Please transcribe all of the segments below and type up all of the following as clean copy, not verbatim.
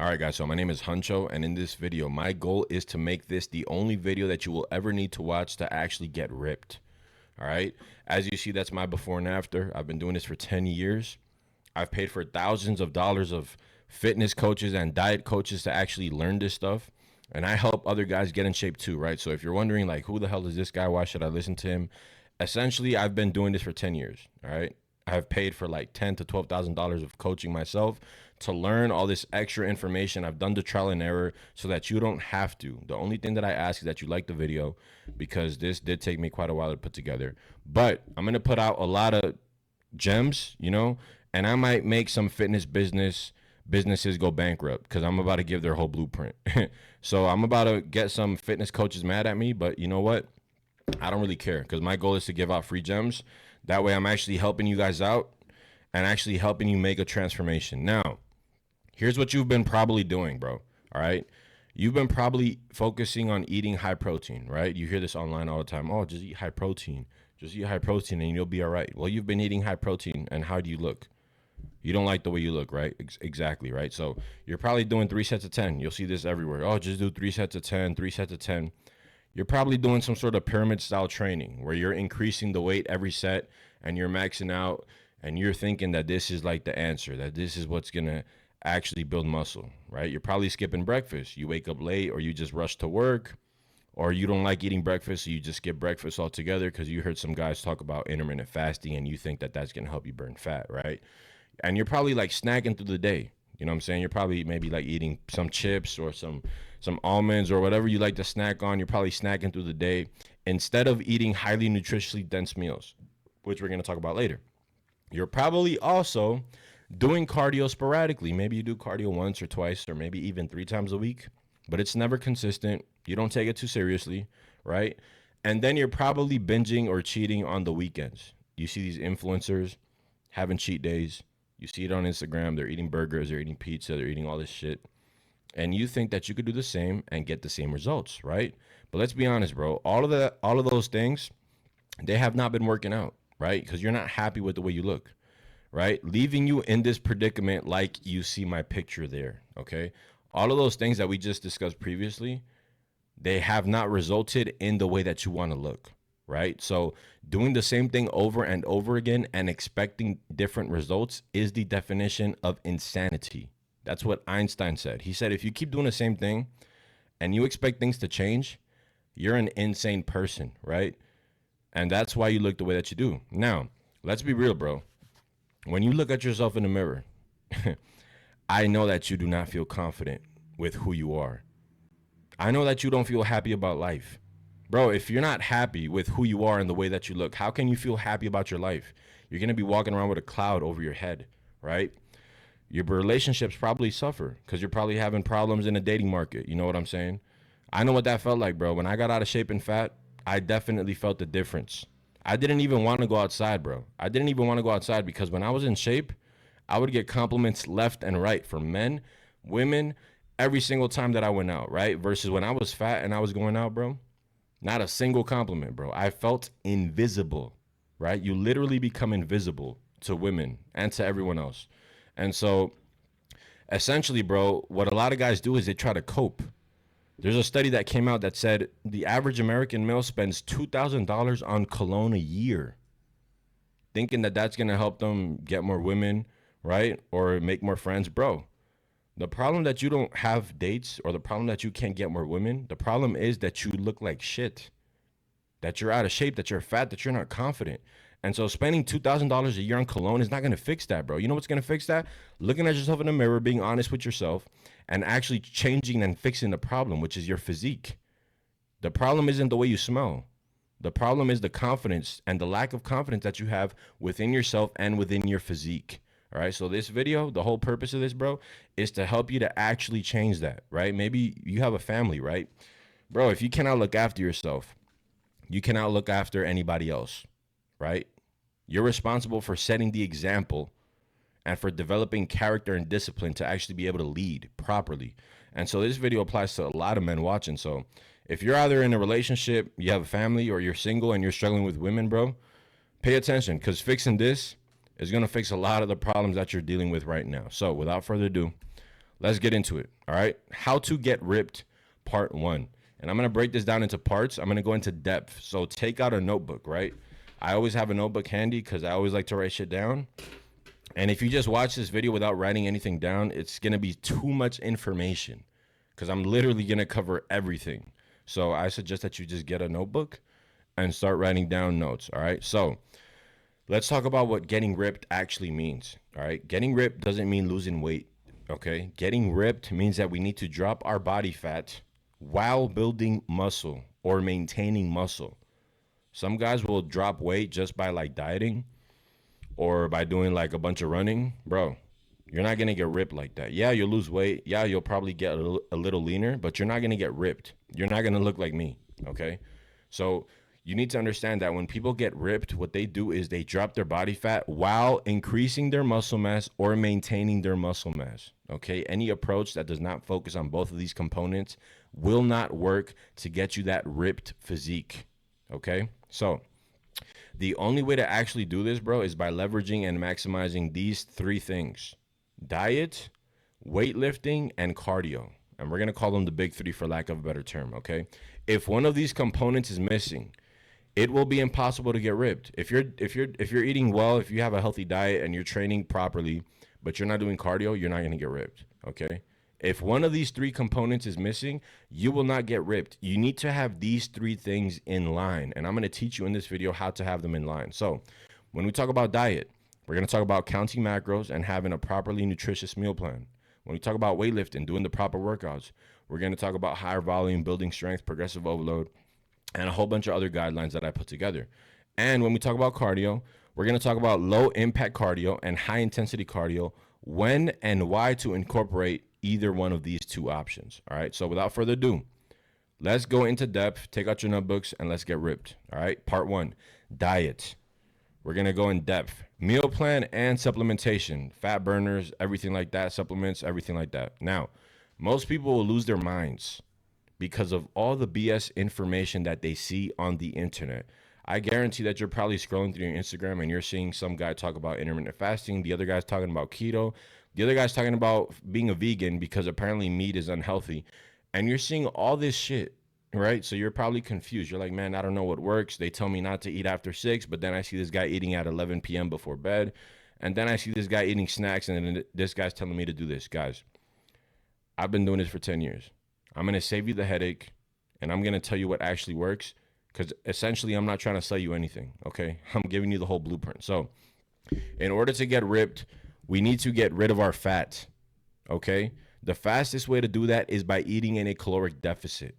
All right, guys, so my name is Huncho, and in this video, my goal is to make this the only video that you will ever need to watch to actually get ripped. All right, as you see, that's my before and after. I've been doing this for 10 years. I've paid for thousands of dollars of fitness coaches and diet coaches to actually learn this stuff. And I help other guys get in shape too, right? So if you're wondering, like, who the hell is this guy? Why should I listen to him? Essentially, I've been doing this for 10 years, all right? I've paid for like $10,000 to $12,000 of coaching myself to learn all this extra information. I've done the trial and error so that you don't have to. The only thing that I ask is that you like the video, because this did take me quite a while to put together. But I'm going to put out a lot of gems, and I might make some fitness businesses go bankrupt because I'm about to give their whole blueprint. So I'm about to get some fitness coaches mad at me, but you know what? I don't really care, because my goal is to give out free gems. That way I'm actually helping you guys out and actually helping you make a transformation. Now, here's what you've been probably doing, bro. All right. You've been probably focusing on eating high protein, right? You hear this online all the time. Oh, just eat high protein. Just eat high protein and you'll be all right. Well, you've been eating high protein, and how do you look? You don't like the way you look, right? Exactly, right? So you're probably doing 3 sets of 10. You'll see this everywhere. Oh, just do 3 sets of 10, 3 sets of 10. You're probably doing some sort of pyramid style training where you're increasing the weight every set and you're maxing out, and you're thinking that this is like the answer, that this is what's going to actually build muscle, right? You're probably skipping breakfast. You wake up late, or you just rush to work, or you don't like eating breakfast, so you just skip breakfast altogether because you heard some guys talk about intermittent fasting and you think that that's going to help you burn fat, right? And you're probably like snacking through the day. You know what I'm saying? You're probably maybe like eating some chips or some almonds or whatever you like to snack on. You're probably snacking through the day instead of eating highly nutritionally dense meals, which we're going to talk about later. You're probably also doing cardio sporadically. Maybe you do cardio once or twice or maybe even 3 times a week, but it's never consistent. You don't take it too seriously, right? And then you're probably binging or cheating on the weekends. You see these influencers having cheat days. You see it on Instagram. They're eating burgers, they're eating pizza, they're eating all this shit. And you think that you could do the same and get the same results, right? But let's be honest, bro. All of those things, they have not been working out, right? Because you're not happy with the way you look, right? Leaving you in this predicament like you see my picture there, okay? All of those things that we just discussed previously, they have not resulted in the way that you want to look, right? So doing the same thing over and over again and expecting different results is the definition of insanity. That's what Einstein said. He said, if you keep doing the same thing and you expect things to change, you're an insane person, right? And that's why you look the way that you do. Now, let's be real, bro. When you look at yourself in the mirror, I know that you do not feel confident with who you are. I know that you don't feel happy about life. Bro, if you're not happy with who you are and the way that you look, how can you feel happy about your life? You're going to be walking around with a cloud over your head, right? Your relationships probably suffer because you're probably having problems in the dating market. You know what I'm saying? I know what that felt like, bro. When I got out of shape and fat, I definitely felt the difference. I didn't even want to go outside, bro. I didn't even want to go outside because when I was in shape, I would get compliments left and right from men, women, every single time that I went out, right? Versus when I was fat and I was going out, bro, not a single compliment, bro. I felt invisible, right? You literally become invisible to women and to everyone else. And so essentially, bro, what a lot of guys do is they try to cope. There's a study that came out that said the average American male spends $2,000 on cologne a year, thinking that that's going to help them get more women, right? Or make more friends. Bro, the problem that you don't have dates, or the problem that you can't get more women, the problem is that you look like shit, that you're out of shape, that you're fat, that you're not confident. And so spending $2,000 a year on cologne is not going to fix that, bro. You know what's going to fix that? Looking at yourself in the mirror, being honest with yourself, and actually changing and fixing the problem, which is your physique. The problem isn't the way you smell. The problem is the confidence and the lack of confidence that you have within yourself and within your physique. All right. So this video, the whole purpose of this, bro, is to help you to actually change that, right? Maybe you have a family, right? Bro, if you cannot look after yourself, you cannot look after anybody else, right? You're responsible for setting the example and for developing character and discipline to actually be able to lead properly. And so this video applies to a lot of men watching. So if you're either in a relationship, you have a family, or you're single and you're struggling with women, bro, pay attention, because fixing this is going to fix a lot of the problems that you're dealing with right now. So without further ado, let's get into it. All right. How to get ripped, part 1. And I'm going to break this down into parts. I'm going to go into depth. So take out a notebook, right? I always have a notebook handy because I always like to write shit down. And if you just watch this video without writing anything down, it's going to be too much information because I'm literally going to cover everything. So I suggest that you just get a notebook and start writing down notes. All right. So let's talk about what getting ripped actually means. All right. Getting ripped doesn't mean losing weight. Okay. Getting ripped means that we need to drop our body fat while building muscle or maintaining muscle. Some guys will drop weight just by like dieting or by doing like a bunch of running. Bro, you're not going to get ripped like that. Yeah, you'll lose weight. Yeah, you'll probably get a little leaner, but you're not going to get ripped. You're not going to look like me. Okay. So you need to understand that when people get ripped, what they do is they drop their body fat while increasing their muscle mass or maintaining their muscle mass. Okay. Any approach that does not focus on both of these components will not work to get you that ripped physique. Okay. So the only way to actually do this, bro, is by leveraging and maximizing these 3 things: diet, weightlifting, and cardio. And we're going to call them the big 3 for lack of a better term. Okay. If one of these components is missing, it will be impossible to get ripped. If you're eating well, if you have a healthy diet and you're training properly, but you're not doing cardio, you're not going to get ripped. Okay. If one of these 3 components is missing, you will not get ripped. You need to have these 3 things in line. And I'm going to teach you in this video how to have them in line. So when we talk about diet, we're going to talk about counting macros and having a properly nutritious meal plan. When we talk about weightlifting, doing the proper workouts, we're going to talk about higher volume, building strength, progressive overload, and a whole bunch of other guidelines that I put together. And when we talk about cardio, we're going to talk about low impact cardio and high intensity cardio, when and why to incorporate either one of these 2 options. All right. So without further ado, let's go into depth, take out your notebooks, and let's get ripped. All right. Part 1, diet. We're going to go in depth. Meal plan and supplementation, fat burners, everything like that, supplements, everything like that. Now, most people will lose their minds because of all the BS information that they see on the internet. I guarantee that you're probably scrolling through your Instagram and you're seeing some guy talk about intermittent fasting. The other guy's talking about keto. The other guy's talking about being a vegan because apparently meat is unhealthy. And you're seeing all this shit, right? So you're probably confused. You're like, man, I don't know what works. They tell me not to eat after 6, but then I see this guy eating at 11 p.m. before bed. And then I see this guy eating snacks, and then this guy's telling me to do this. Guys, I've been doing this for 10 years. I'm going to save you the headache, and I'm going to tell you what actually works, because essentially I'm not trying to sell you anything, okay? I'm giving you the whole blueprint. So in order to get ripped, we need to get rid of our fat, okay? The fastest way to do that is by eating in a caloric deficit.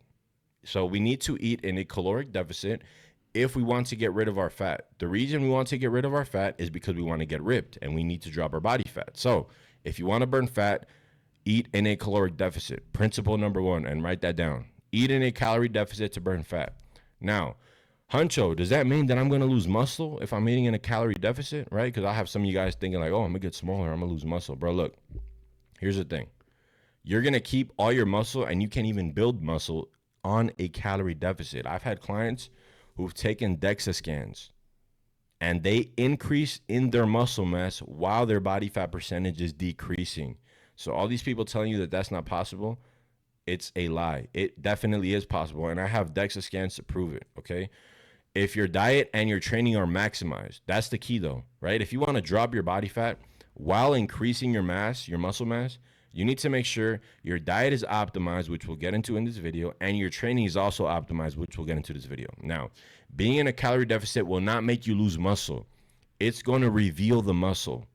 So we need to eat in a caloric deficit if we want to get rid of our fat. The reason we want to get rid of our fat is because we want to get ripped, and we need to drop our body fat. So if you want to burn fat, eat in a caloric deficit. Principle number 1, and write that down. Eat in a calorie deficit to burn fat. Now, Huncho, does that mean that I'm going to lose muscle if I'm eating in a calorie deficit, right? Because I have some of you guys thinking like, oh, I'm going to get smaller, I'm going to lose muscle. Bro, look, here's the thing. You're going to keep all your muscle, and you can't even build muscle on a calorie deficit. I've had clients who've taken DEXA scans, and they increase in their muscle mass while their body fat percentage is decreasing. So all these people telling you that that's not possible, it's a lie. It definitely is possible, and I have DEXA scans to prove it, okay? If your diet and your training are maximized, that's the key though, right? If you want to drop your body fat while increasing your mass, your muscle mass, you need to make sure your diet is optimized, which we'll get into in this video, and your training is also optimized, which we'll get into this video. Now, being in a calorie deficit will not make you lose muscle. It's going to reveal the muscle.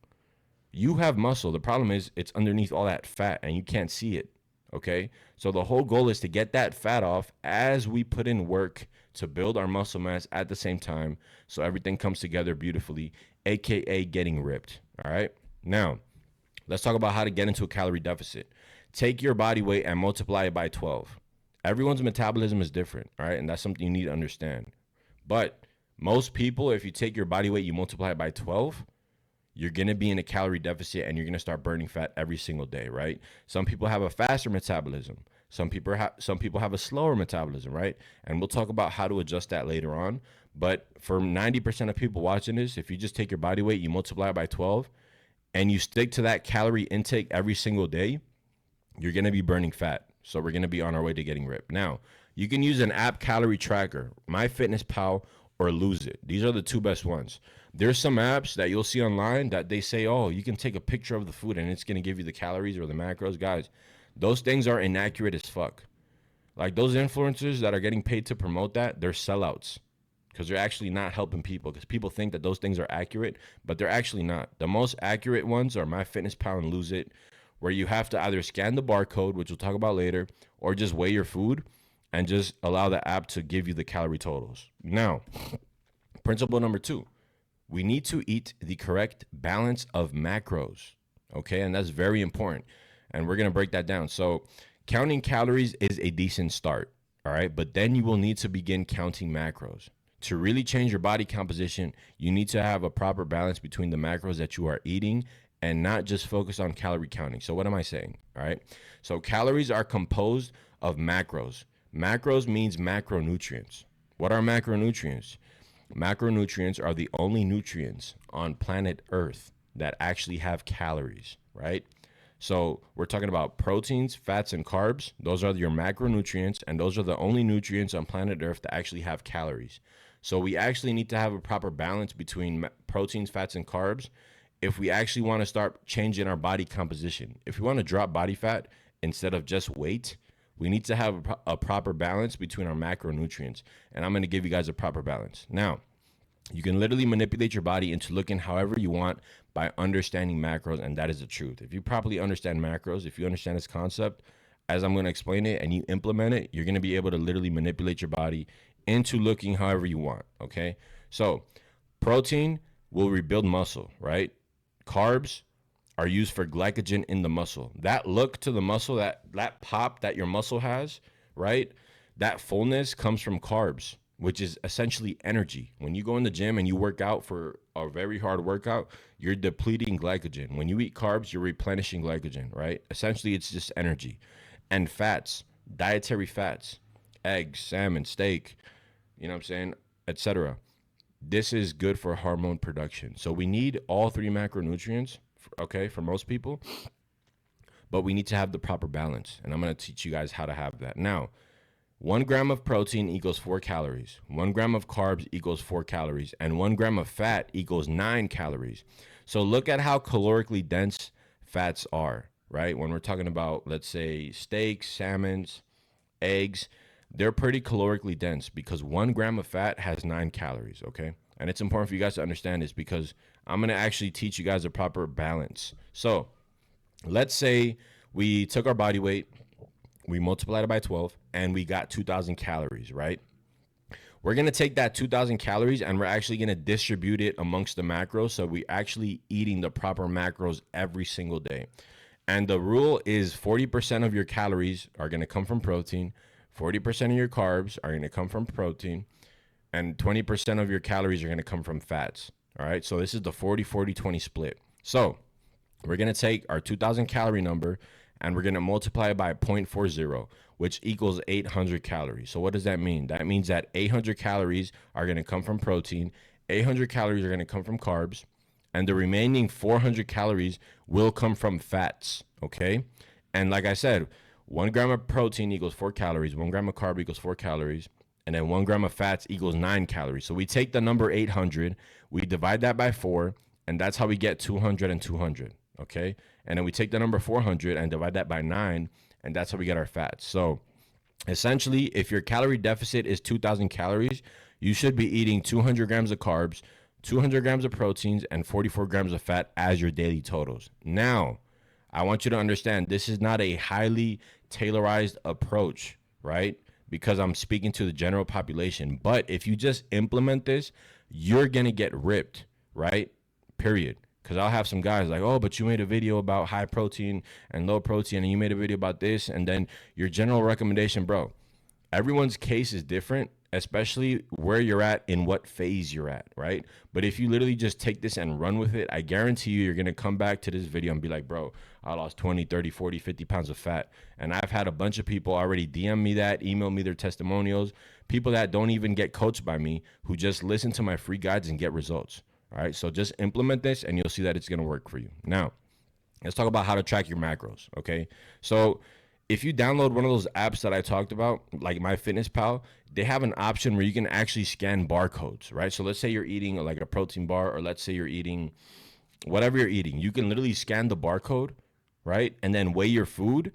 You have muscle. The problem is it's underneath all that fat, and you can't see it, okay? So the whole goal is to get that fat off as we put in work to build our muscle mass at the same time, so everything comes together beautifully, aka getting ripped. All right. Now, let's talk about how to get into a calorie deficit. Take your body weight and multiply it by 12. Everyone's metabolism is different, all right? And that's something you need to understand. But most people, if you take your body weight, you multiply it by 12, you're going to be in a calorie deficit and you're going to start burning fat every single day, right? Some people have a faster metabolism. Some people have a slower metabolism, right? And we'll talk about how to adjust that later on. But for 90% of people watching this, if you just take your body weight, you multiply it by 12, and you stick to that calorie intake every single day, you're going to be burning fat. So we're going to be on our way to getting ripped. Now, you can use an app calorie tracker, MyFitnessPal or Lose It. These are the two best ones. There's some apps that you'll see online that they say, oh, you can take a picture of the food and it's going to give you the calories or the macros. Guys, those things are inaccurate as fuck. Like those influencers that are getting paid to promote that, they're sellouts because they're actually not helping people because people think that those things are accurate, but they're actually not. The most accurate ones are MyFitnessPal and Lose It, where you have to either scan the barcode, which we'll talk about later, or just weigh your food and just allow the app to give you the calorie totals. Now, principle number 2, we need to eat the correct balance of macros, okay? And that's very important, and we're going to break that down. So counting calories is a decent start, all right? But then you will need to begin counting macros. To really change your body composition, you need to have a proper balance between the macros that you are eating and not just focus on calorie counting. So what am I saying? All right. So calories are composed of macros. Macros means macronutrients. What are macronutrients? Macronutrients are the only nutrients on planet Earth that actually have calories, right? So we're talking about proteins, fats, and carbs. Those are your macronutrients, and those are the only nutrients on planet Earth that actually have calories. So we actually need to have a proper balance between proteins, fats, and carbs if we actually want to start changing our body composition. If we want to drop body fat instead of just weight, we need to have a proper balance between our macronutrients. And I'm going to give you guys a proper balance. Now, you can literally manipulate your body into looking however you want by understanding macros, and that is the truth. If you properly understand macros, if you understand this concept, as I'm going to explain it, and you implement it, you're going to be able to literally manipulate your body into looking however you want, okay? So protein will rebuild muscle, right? Carbs are used for glycogen in the muscle. That look to the muscle, that pop that your muscle has, right? That fullness comes from carbs, which is essentially energy. When you go in the gym and you work out for a very hard workout, you're depleting glycogen. When you eat carbs, you're replenishing glycogen, right? Essentially, it's just energy. And fats, dietary fats, eggs, salmon, steak, you know what I'm saying, etc. This is good for hormone production. So we need all 3 macronutrients, okay, for most people, but we need to have the proper balance. And I'm going to teach you guys how to have that. Now, 1 gram of protein equals 4 calories. 1 gram of carbs equals 4 calories. And 1 gram of fat equals 9 calories. So look at how calorically dense fats are, right? When we're talking about, let's say, steaks, salmons, eggs, they're pretty calorically dense because 1 gram of fat has 9 calories, okay? And it's important for you guys to understand this because I'm going to actually teach you guys a proper balance. So let's say we took our body weight, we multiplied it by 12, and we got 2,000 calories, right? We're going to take that 2,000 calories and we're actually going to distribute it amongst the macros. So we're actually eating the proper macros every single day. And the rule is 40% of your calories are going to come from protein, 40% of your carbs are going to come from protein, and 20% of your calories are going to come from fats. All right. So this is the 40-40-20 split. So we're going to take our 2,000 calorie number and we're going to multiply it by 0.40, which equals 800 calories. So what does that mean? That means that 800 calories are going to come from protein, 800 calories are going to come from carbs, and the remaining 400 calories will come from fats. Okay. And like I said, 1 gram of protein equals 4 calories, 1 gram of carb equals 4 calories, and then 1 gram of fats equals 9 calories. So we take the number 800, we divide that by 4, and that's how we get 200 and 200, okay? And then we take the number 400 and divide that by 9, and that's how we get our fats. So essentially, if your calorie deficit is 2,000 calories, you should be eating 200 grams of carbs, 200 grams of proteins, and 44 grams of fat as your daily totals. Now, I want you to understand this is not a highly tailorized approach, right? Because I'm speaking to the general population. But if you just implement this, you're going to get ripped, right? Period. Because I'll have some guys like, oh, but you made a video about high protein and low protein, and you made a video about this. And then your general recommendation, bro, everyone's case is different, especially where you're at in what phase you're at, right? But if you literally just take this and run with it, I guarantee you're going to come back to this video and be like, bro, I lost 20, 30, 40, 50 pounds of fat. And I've had a bunch of people already DM me that, email me their testimonials, people that don't even get coached by me who just listen to my free guides and get results. All right, so just implement this and you'll see that it's going to work for you. Now, Let's talk about how to track your macros, okay? So if you download one of those apps that I talked about, like MyFitnessPal, they have an option where you can actually scan barcodes, right? So let's say you're eating like a protein bar, or let's say you're eating whatever you're eating. You can literally scan the barcode, right? And then weigh your food,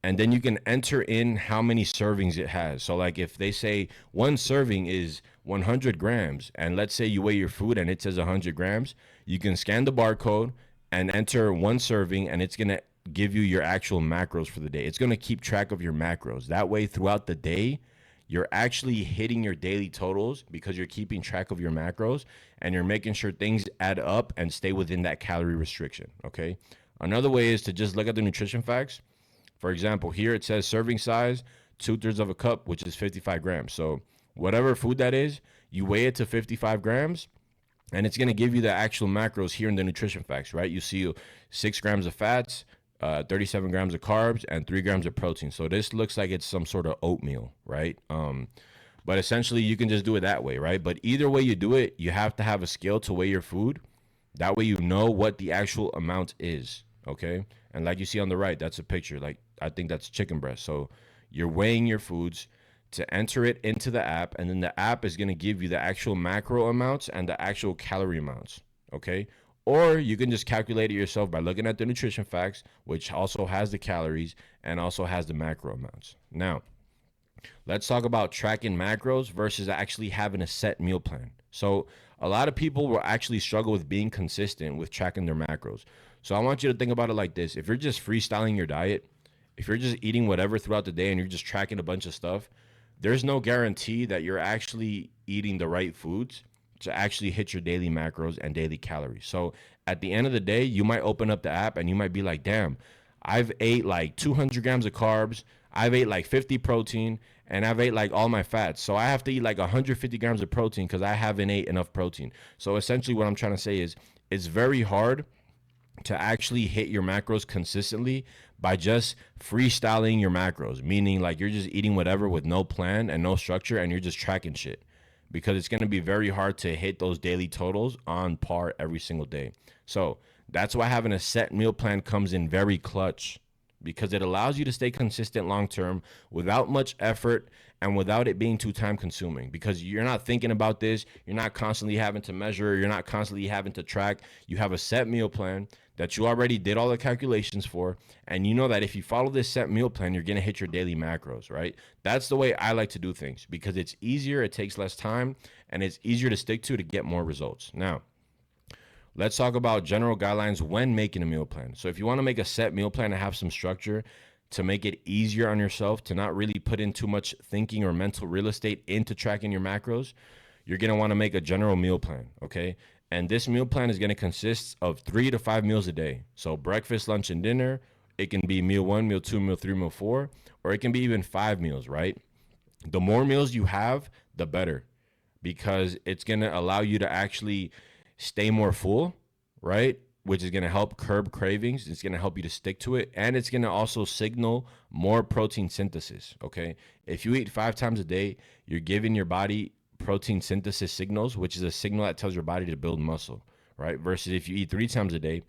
and then you can enter in how many servings it has. So like if they say one serving is 100 grams, and let's say you weigh your food and it says 100 grams, you can scan the barcode and enter one serving, and it's going to give you your actual macros for the day. It's going to keep track of your macros. That way throughout the day, you're actually hitting your daily totals because you're keeping track of your macros, and you're making sure things add up and stay within that calorie restriction, okay? Another way is to just look at the nutrition facts. For example, here it says serving size, 2/3 of a cup, which is 55 grams. So whatever food that is, you weigh it to 55 grams, and it's going to give you the actual macros here in the nutrition facts, right? You see 6 grams of fats, 37 grams of carbs, and 3 grams of protein. So this looks like it's some sort of oatmeal, right? But essentially, you can just do it that way, right? But either way you do it, you have to have a scale to weigh your food. That way you know what the actual amount is, okay? And like you see on the right, that's a picture. Like, I think that's chicken breast. So you're weighing your foods to enter it into the app, and then the app is going to give you the actual macro amounts and the actual calorie amounts, okay? Or you can just calculate it yourself by looking at the nutrition facts, which also has the calories and also has the macro amounts. Now, let's talk about tracking macros versus actually having a set meal plan. So a lot of people will actually struggle with being consistent with tracking their macros. So I want you to think about it like this. If you're just freestyling your diet, if you're just eating whatever throughout the day and you're just tracking a bunch of stuff, there's no guarantee that you're actually eating the right foods to actually hit your daily macros and daily calories. So at the end of the day, you might open up the app and you might be like, damn, I've ate like 200 grams of carbs, I've ate like 50 protein, and I've ate like all my fats. So I have to eat like 150 grams of protein because I haven't ate enough protein. So essentially what I'm trying to say is it's very hard to actually hit your macros consistently by just freestyling your macros, meaning like you're just eating whatever with no plan and no structure, and you're just tracking shit, because it's going to be very hard to hit those daily totals on par every single day. So that's why having a set meal plan comes in very clutch, because it allows you to stay consistent long term without much effort and without it being too time consuming, because you're not thinking about this, you're not constantly having to measure, you're not constantly having to track. You have a set meal plan that you already did all the calculations for, and you know that if you follow this set meal plan, you're going to hit your daily macros, right? That's the way I like to do things, because it's easier, it takes less time, and it's easier to stick to get more results. Now, let's talk about general guidelines when making a meal plan. So if you want to make a set meal plan to have some structure, to make it easier on yourself, to not really put in too much thinking or mental real estate into tracking your macros, you're going to want to make a general meal plan, okay? And this meal plan is going to consist of 3 to 5 meals a day. So breakfast, lunch, and dinner. It can be meal 1, meal 2, meal 3, meal 4, or it can be even 5 meals, right? The more meals you have, the better, because it's going to allow you to actually stay more full, right? Which is going to help curb cravings. It's going to help you to stick to it. And it's going to also signal more protein synthesis, okay? If you eat 5 times a day, you're giving your body protein synthesis signals, which is a signal that tells your body to build muscle, right? Versus if you eat 3 times a day,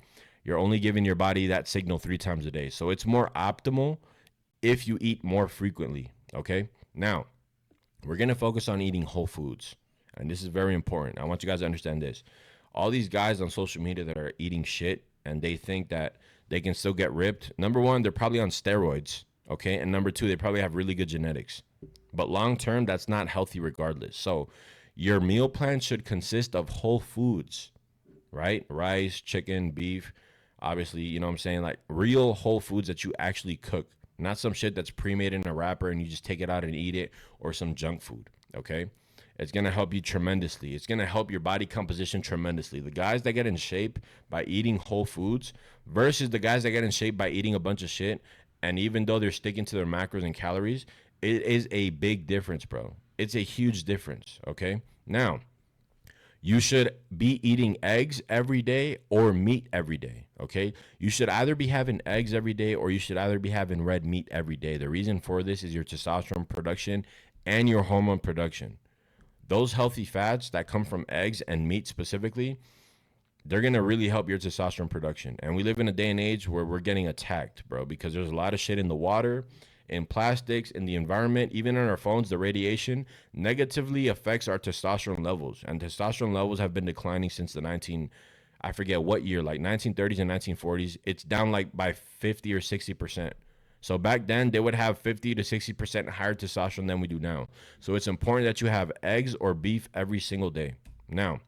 you're only giving your body that signal 3 times a day. So it's more optimal if you eat more frequently, okay? Now, we're going to focus on eating whole foods. And this is very important. I want you guys to understand this. All these guys on social media that are eating shit and they think that they can still get ripped. Number one, they're probably on steroids, okay? And number two, they probably have really good genetics. But long term, that's not healthy regardless. So your meal plan should consist of whole foods, right? Rice, chicken, beef, obviously, you know what I'm saying? Like real whole foods that you actually cook, not some shit that's pre-made in a wrapper and you just take it out and eat it, or some junk food, okay? It's going to help you tremendously. It's going to help your body composition tremendously. The guys that get in shape by eating whole foods versus the guys that get in shape by eating a bunch of shit, and even though they're sticking to their macros and calories, it is a big difference, bro. It's a huge difference, okay? Now, you should be eating eggs every day or meat every day, okay? You should either be having eggs every day or you should either be having red meat every day. The reason for this is your testosterone production and your hormone production. Those healthy fats that come from eggs and meat specifically, they're going to really help your testosterone production. And we live in a day and age where we're getting attacked, bro, because there's a lot of shit in the water, in plastics, in the environment, even on our phones. The radiation negatively affects our testosterone levels. And testosterone levels have been declining since the I forget what year, like 1930s and 1940s. It's down like by 50 or 60%. So back then, they would have 50 to 60% higher testosterone than we do now. So it's important that you have eggs or beef every single day. Now,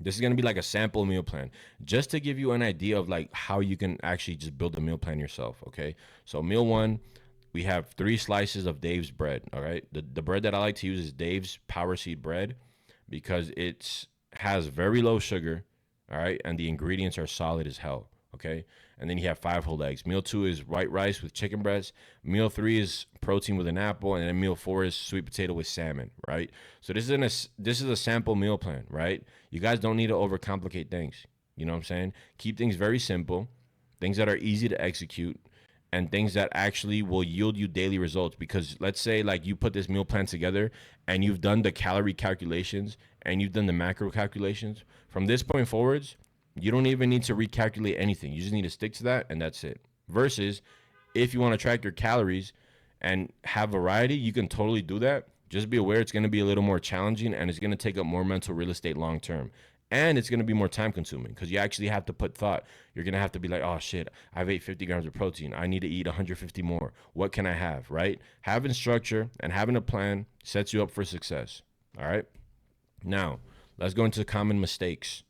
this is going to be like a sample meal plan just to give you an idea of like how you can actually just build a meal plan yourself. Okay. So meal one, we have 3 slices of Dave's bread. All right. The bread that I like to use is Dave's Power Seed bread because it has very low sugar. All right. And the ingredients are solid as hell. Okay. And then you have 5 whole eggs. Meal two is white rice with chicken breast. Meal three is protein with an apple. And then meal four is sweet potato with salmon. Right. So this is a sample meal plan. Right. You guys don't need to overcomplicate things. You know what I'm saying? Keep things very simple, things that are easy to execute, and things that actually will yield you daily results. Because let's say like you put this meal plan together and you've done the calorie calculations and you've done the macro calculations. From this point forwards, you don't even need to recalculate anything. You just need to stick to that and that's it. Versus if you want to track your calories and have variety, you can totally do that. Just be aware it's going to be a little more challenging and it's going to take up more mental real estate long term. And it's going to be more time consuming because you actually have to put thought. You're going to have to be like, oh shit, I've ate 50 grams of protein. I need to eat 150 more. What can I have, right? Having structure and having a plan sets you up for success. All right. Now, let's go into common mistakes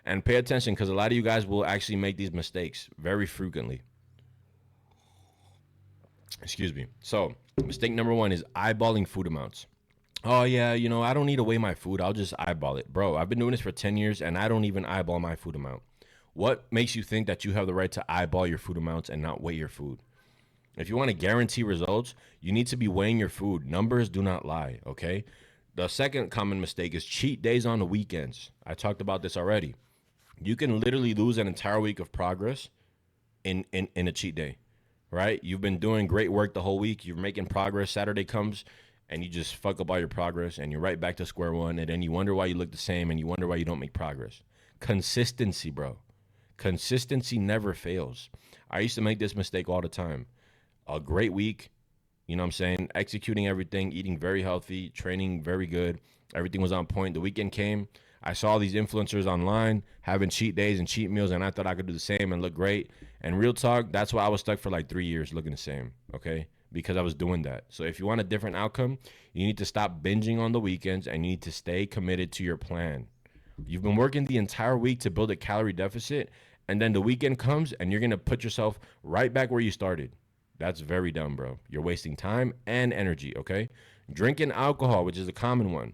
and pay attention because a lot of you guys will actually make these mistakes very frequently. Excuse me. So, mistake number one is eyeballing food amounts. Oh yeah, I don't need to weigh my food. I'll just eyeball it. Bro, I've been doing this for 10 years and I don't even eyeball my food amount. What makes you think that you have the right to eyeball your food amounts and not weigh your food? If you want to guarantee results, you need to be weighing your food. Numbers do not lie, okay? The second common mistake is cheat days on the weekends. I talked about this already. You can literally lose an entire week of progress in a cheat day, right? You've been doing great work the whole week. You're making progress. Saturday comes and you just fuck up all your progress and you're right back to square one. And then you wonder why you look the same and you wonder why you don't make progress. Consistency, bro. Consistency never fails. I used to make this mistake all the time. A great week, you know what I'm saying? Executing everything, eating very healthy, training very good. Everything was on point. The weekend came. I saw these influencers online having cheat days and cheat meals, and I thought I could do the same and look great. And real talk, that's why I was stuck for like 3 years looking the same, okay? Because I was doing that. So if you want a different outcome, you need to stop binging on the weekends and you need to stay committed to your plan. You've been working the entire week to build a calorie deficit, and then the weekend comes and you're going to put yourself right back where you started. That's very dumb, bro. You're wasting time and energy, okay? Drinking alcohol, which is a common one,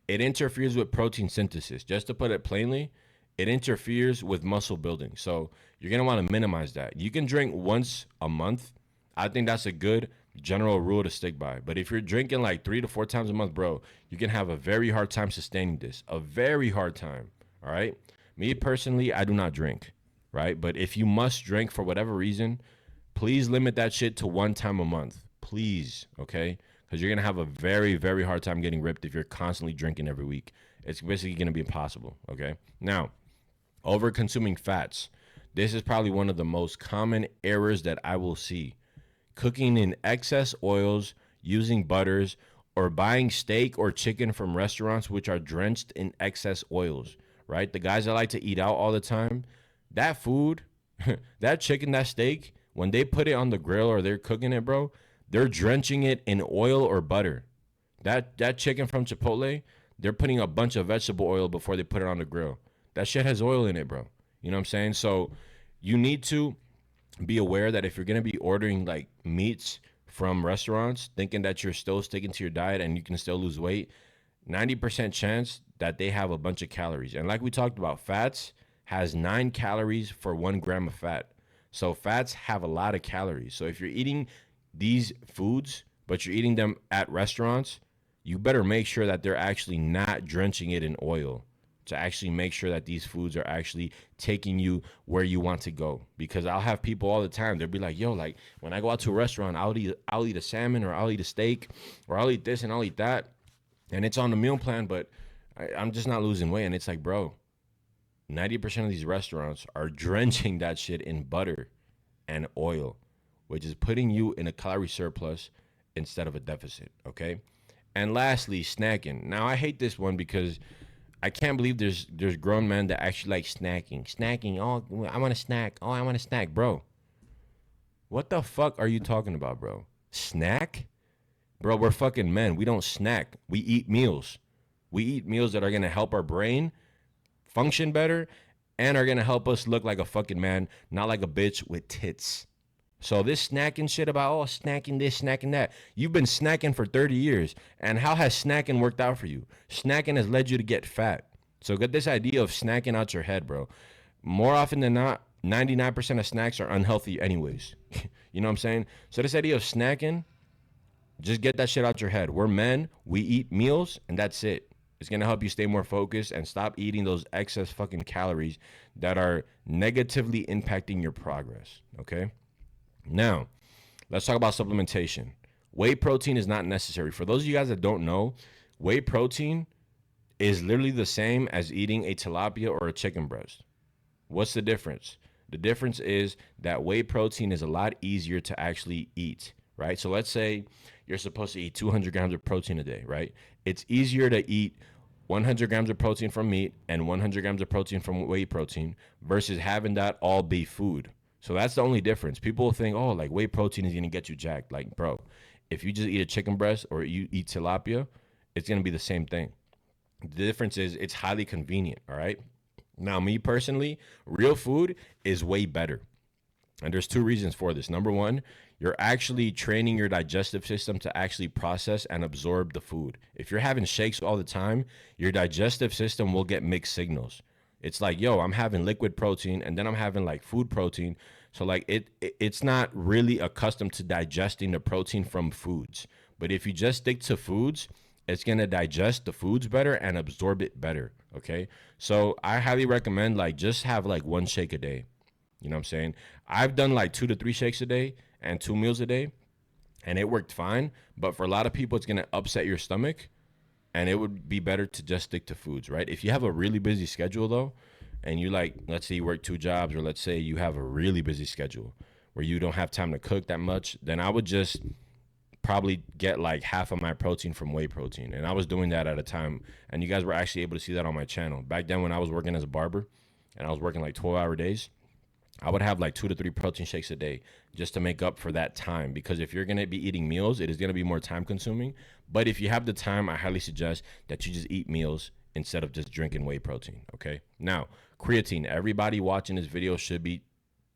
it interferes with protein synthesis. Just to put it plainly, it interferes with muscle building. So you're going to want to minimize that. You can drink once a month. I think that's a good general rule to stick by. But if you're drinking like 3 to 4 times a month, bro, you can have a very hard time sustaining this. A very hard time, all right? Me personally, I do not drink, right? But if you must drink for whatever reason, please limit that shit to 1 time a month. Please, okay? Because you're going to have a very, very hard time getting ripped if you're constantly drinking every week. It's basically going to be impossible, okay? Now, over consuming fats. This is probably one of the most common errors that I will see. Cooking in excess oils, using butters, or buying steak or chicken from restaurants which are drenched in excess oils, right? The guys that like to eat out all the time, that food, that chicken, that steak, when they put it on the grill or they're cooking it, bro, they're drenching it in oil or butter. That chicken from Chipotle, they're putting a bunch of vegetable oil before they put it on the grill. That shit has oil in it, bro. You know what I'm saying? So you need to be aware that if you're going to be ordering like meats from restaurants, thinking that you're still sticking to your diet and you can still lose weight, 90% chance that they have a bunch of calories. And like we talked about, fats has 9 calories for 1 gram of fat. So fats have a lot of calories. So if you're eating these foods, but you're eating them at restaurants, you better make sure that they're actually not drenching it in oil to actually make sure that these foods are actually taking you where you want to go. Because I'll have people all the time, they'll be like, yo, like when I go out to a restaurant, I'll eat a salmon or I'll eat a steak or I'll eat this and I'll eat that. And it's on the meal plan, but I'm just not losing weight. And it's like, bro, 90% of these restaurants are drenching that shit in butter and oil, which is putting you in a calorie surplus instead of a deficit, okay? And lastly, snacking. Now, I hate this one because I can't believe there's grown men that actually like snacking. Snacking, oh, I want a snack. Oh, I want a snack, bro. What the fuck are you talking about, bro? Snack? Bro, we're fucking men. We don't snack. We eat meals. We eat meals that are going to help our brain function better and are going to help us look like a fucking man, not like a bitch with tits. So this snacking shit about, oh, snacking this, snacking that. You've been snacking for 30 years. And how has snacking worked out for you? Snacking has led you to get fat. So get this idea of snacking out your head, bro. More often than not, 99% of snacks are unhealthy anyways. You know what I'm saying? So this idea of snacking, just get that shit out your head. We're men, we eat meals, and that's it. It's gonna help you stay more focused and stop eating those excess fucking calories that are negatively impacting your progress. Okay? Now, let's talk about supplementation. Whey protein is not necessary. For those of you guys that don't know, whey protein is literally the same as eating a tilapia or a chicken breast. What's the difference? The difference is that whey protein is a lot easier to actually eat, right? So let's say you're supposed to eat 200 grams of protein a day, right? It's easier to eat 100 grams of protein from meat and 100 grams of protein from whey protein versus having that all be food. So that's the only difference. People think, oh, like whey protein is going to get you jacked. Like, bro, if you just eat a chicken breast or you eat tilapia, it's going to be the same thing. The difference is it's highly convenient, all right? Now, me personally, real food is way better. And there's two reasons for this. Number one, you're actually training your digestive system to actually process and absorb the food. If you're having shakes all the time, your digestive system will get mixed signals. It's like, yo, I'm having liquid protein and then I'm having like food protein. So like it's not really accustomed to digesting the protein from foods. But if you just stick to foods, it's going to digest the foods better and absorb it better. Okay. So I highly recommend like just have like one shake a day. You know what I'm saying? I've done like 2 to 3 shakes a day and 2 meals a day, and it worked fine. But for a lot of people, it's going to upset your stomach, and it would be better to just stick to foods, right? If you have a really busy schedule, though, and you like, let's say you work 2 jobs, or let's say you have a really busy schedule where you don't have time to cook that much, then I would just probably get like half of my protein from whey protein. And I was doing that at a time, and you guys were actually able to see that on my channel. Back then when I was working as a barber, and I was working like 12-hour days, I would have like 2 to 3 protein shakes a day just to make up for that time. Because if you're going to be eating meals, it is going to be more time consuming. But if you have the time, I highly suggest that you just eat meals instead of just drinking whey protein. Okay. Now, creatine. Everybody watching this video should be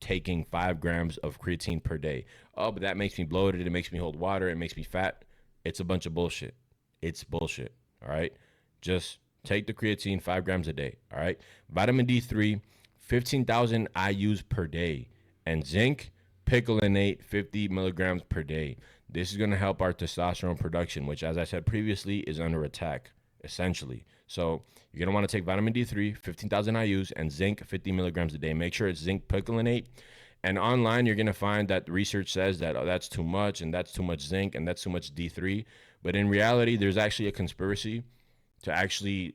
taking 5 grams of creatine per day. Oh, but that makes me bloated. It makes me hold water. It makes me fat. It's a bunch of bullshit. It's bullshit. All right. Just take the creatine 5 grams a day. All right. Vitamin D3. 15,000 IUs per day, and zinc, picolinate, 50 milligrams per day. This is going to help our testosterone production, which, as I said previously, is under attack, essentially. So you're going to want to take vitamin D3, 15,000 IUs, and zinc, 50 milligrams a day. Make sure it's zinc picolinate. And online, you're going to find that research says that, oh, that's too much, and that's too much zinc, and that's too much D3. But in reality, there's actually a conspiracy to actually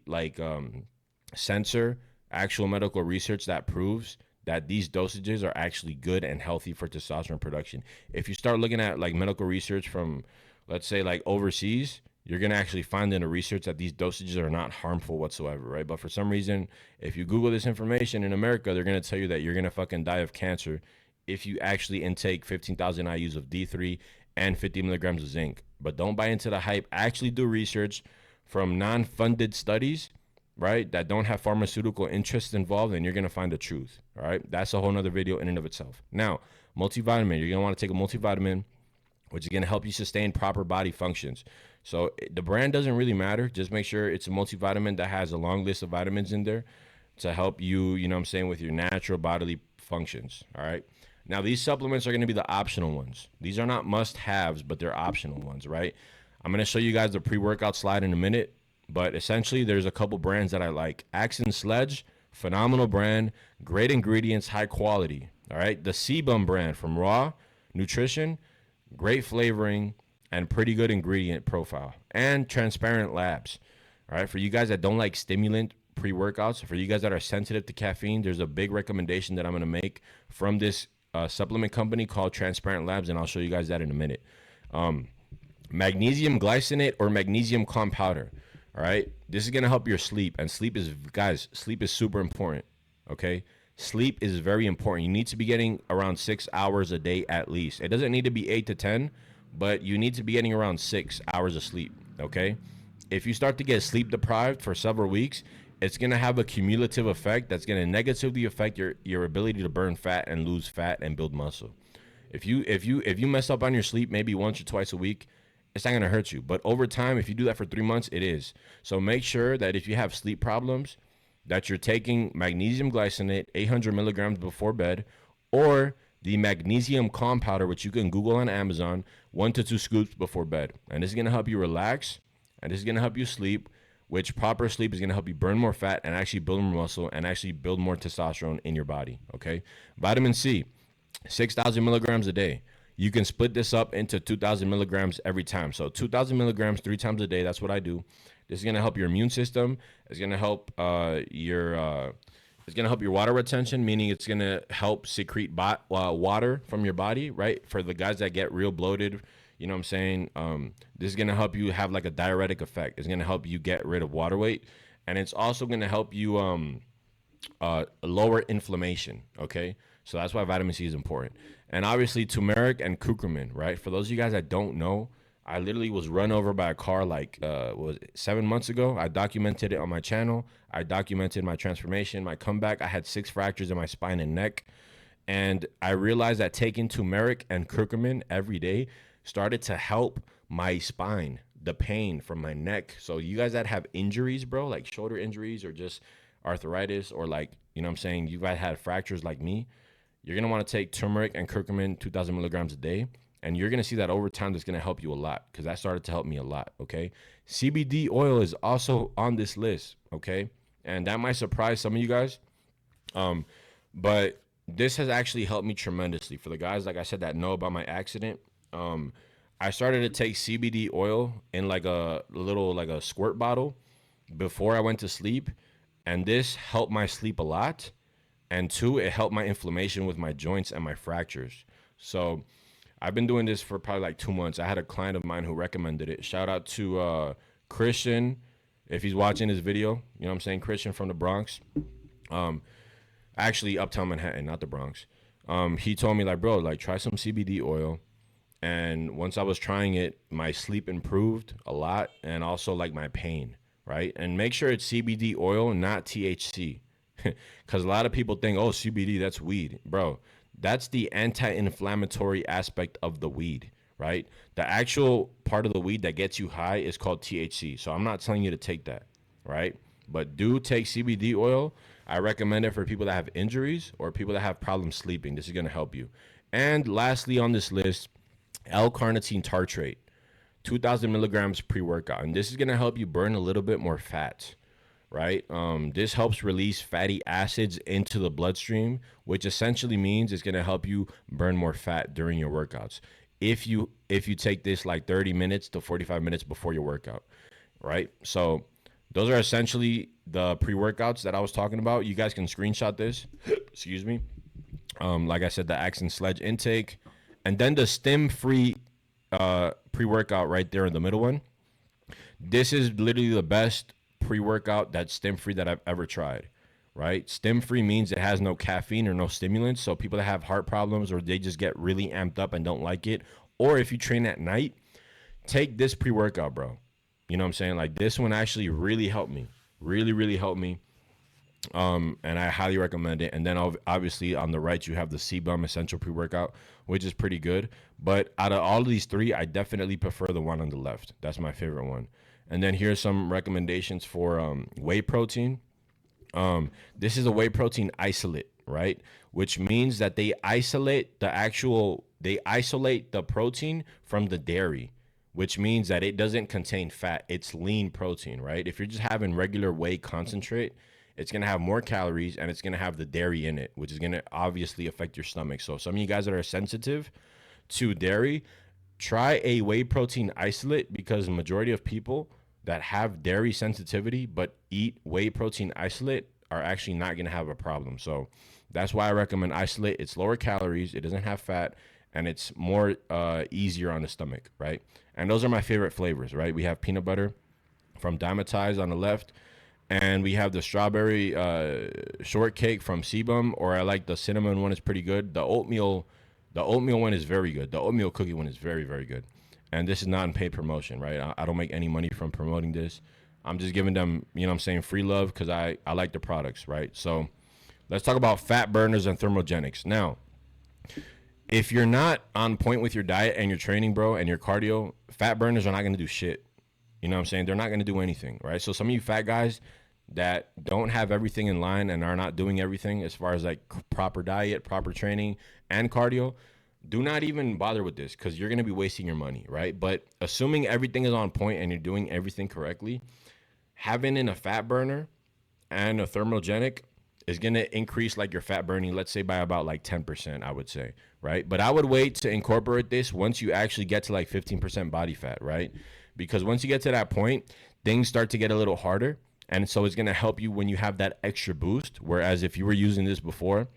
censor actual medical research that proves that these dosages are actually good and healthy for testosterone production. If you start looking at like medical research from, let's say, like overseas, you're going to actually find in the research that these dosages are not harmful whatsoever, right? But for some reason, if you Google this information in America, they're going to tell you that you're going to fucking die of cancer if you actually intake 15,000 IUs of D3 and 50 milligrams of zinc. But don't buy into the hype. Actually do research from non-funded studies, right, that don't have pharmaceutical interests involved, and you're going to find the truth. All right. That's a whole nother video in and of itself. Now, multivitamin, you're going to want to take a multivitamin, which is going to help you sustain proper body functions. So the brand doesn't really matter. Just make sure it's a multivitamin that has a long list of vitamins in there to help you, you know what I'm saying, with your natural bodily functions. All right. Now, these supplements are going to be the optional ones. These are not must-haves, but they're optional ones, right? I'm going to show you guys the pre-workout slide in a minute. But essentially, there's a couple brands that I like. Axe and Sledge, phenomenal brand, great ingredients, high quality. All right. The Sebum brand from Raw Nutrition, great flavoring and pretty good ingredient profile. And Transparent Labs. All right. For you guys that don't like stimulant pre-workouts. For you guys that are sensitive to caffeine, there's a big recommendation that I'm going to make from this supplement company called Transparent Labs, and I'll show you guys that in a minute. Magnesium glycinate or magnesium calm powder. All right, this is going to help your sleep, and sleep is, guys, sleep is super important. Okay, sleep is very important. You need to be getting around 6 hours a day at least. It doesn't need to be 8 to 10, but you need to be getting around 6 hours of sleep. Okay, if you start to get sleep deprived for several weeks, it's going to have a cumulative effect that's going to negatively affect your ability to burn fat and lose fat and build muscle. If you mess up on your sleep maybe once or twice a week, it's not going to hurt you. But over time, if you do that for 3 months, it is. So make sure that if you have sleep problems, that you're taking magnesium glycinate, 800 milligrams before bed, or the magnesium calm powder, which you can Google on Amazon, 1 to 2 scoops before bed. And this is going to help you relax, and this is going to help you sleep, which proper sleep is going to help you burn more fat and actually build more muscle and actually build more testosterone in your body, okay? Vitamin C, 6,000 milligrams a day. You can split this up into 2,000 milligrams every time. So 2,000 milligrams 3 times a day. That's what I do. This is going to help your immune system. It's going to help it's going to help your water retention, meaning it's going to help secrete water from your body, right? For the guys that get real bloated, you know what I'm saying? This is going to help you have like a diuretic effect. It's going to help you get rid of water weight. And it's also going to help you lower inflammation, okay? So that's why vitamin C is important. And obviously turmeric and curcumin, right? For those of you guys that don't know, I literally was run over by a car like 7 months ago. I documented it on my channel. I documented my transformation, my comeback. I had 6 fractures in my spine and neck. And I realized that taking turmeric and curcumin every day started to help my spine, the pain from my neck. So you guys that have injuries, bro, like shoulder injuries or just arthritis, or like, you know what I'm saying, you guys had fractures like me, you're going to want to take turmeric and curcumin 2,000 milligrams a day. And you're going to see that over time that's going to help you a lot, because that started to help me a lot, okay? CBD oil is also on this list, okay? And that might surprise some of you guys. But this has actually helped me tremendously. For the guys, like I said, that know about my accident, I started to take CBD oil in like a little, like a squirt bottle before I went to sleep. And this helped my sleep a lot. And 2, it helped my inflammation with my joints and my fractures. So I've been doing this for probably like 2 months. I had a client of mine who recommended it. Shout out to Christian, if he's watching this video. You know what I'm saying? Christian from the Bronx. Actually, Uptown Manhattan, not the Bronx. He told me, like, bro, like, try some CBD oil. And once I was trying it, my sleep improved a lot, and also, like, my pain, right? And make sure it's CBD oil, not THC. Because a lot of people think, oh, CBD, that's weed. Bro, that's the anti-inflammatory aspect of the weed, right? The actual part of the weed that gets you high is called THC. So I'm not telling you to take that, right? But do take CBD oil. I recommend it for people that have injuries or people that have problems sleeping. This is going to help you. And lastly on this list, L-carnitine tartrate, 2,000 milligrams pre-workout. And this is going to help you burn a little bit more fat, right? This helps release fatty acids into the bloodstream, which essentially means it's going to help you burn more fat during your workouts. If you take this like 30 minutes to 45 minutes before your workout, right? So those are essentially the pre-workouts that I was talking about. You guys can screenshot this. Excuse me. Like I said, the Axe and Sledge intake, and then the stem-free pre-workout right there in the middle one. This is literally the best pre-workout that's stem-free that I've ever tried, right? Stem-free means it has no caffeine or no stimulants. So people that have heart problems or they just get really amped up and don't like it, or if you train at night, take this pre-workout, bro. You know what I'm saying? Like, this one actually really helped me. Really, really helped me. And I highly recommend it. And then obviously on the right, you have the CBUM Essential Pre-Workout, which is pretty good. But out of all of these 3, I definitely prefer the one on the left. That's my favorite one. And then here's some recommendations for whey protein. This is a whey protein isolate, right? Which means that they isolate the protein from the dairy, which means that it doesn't contain fat. It's lean protein, right? If you're just having regular whey concentrate, it's going to have more calories and it's going to have the dairy in it, which is going to obviously affect your stomach. So some of you guys that are sensitive to dairy, try a whey protein isolate, because the majority of people that have dairy sensitivity but eat whey protein isolate are actually not going to have a problem. So that's why I recommend isolate. It's lower calories, it doesn't have fat, and it's more easier on the stomach, right? And those are my favorite flavors, right? We have peanut butter from Dymatize on the left, and we have the strawberry shortcake from Sebum, or I like the cinnamon one. Is pretty good. The oatmeal one is very good. The oatmeal cookie one is very, very good. And this is not in paid promotion, right? I don't make any money from promoting this. I'm just giving them, you know what I'm saying, free love because I like the products, right? So let's talk about fat burners and thermogenics. Now, if you're not on point with your diet and your training, bro, and your cardio, fat burners are not going to do shit. You know what I'm saying? They're not going to do anything, right? So some of you fat guys that don't have everything in line and are not doing everything as far as like proper diet, proper training, and cardio, do not even bother with this because you're going to be wasting your money, right? But assuming everything is on point and you're doing everything correctly, having in a fat burner and a thermogenic is going to increase like your fat burning, let's say by about like 10%, I would say, right? But I would wait to incorporate this once you actually get to like 15% body fat, right? Because once you get to that point, things start to get a little harder. And so it's going to help you when you have that extra boost. Whereas if you were using this before,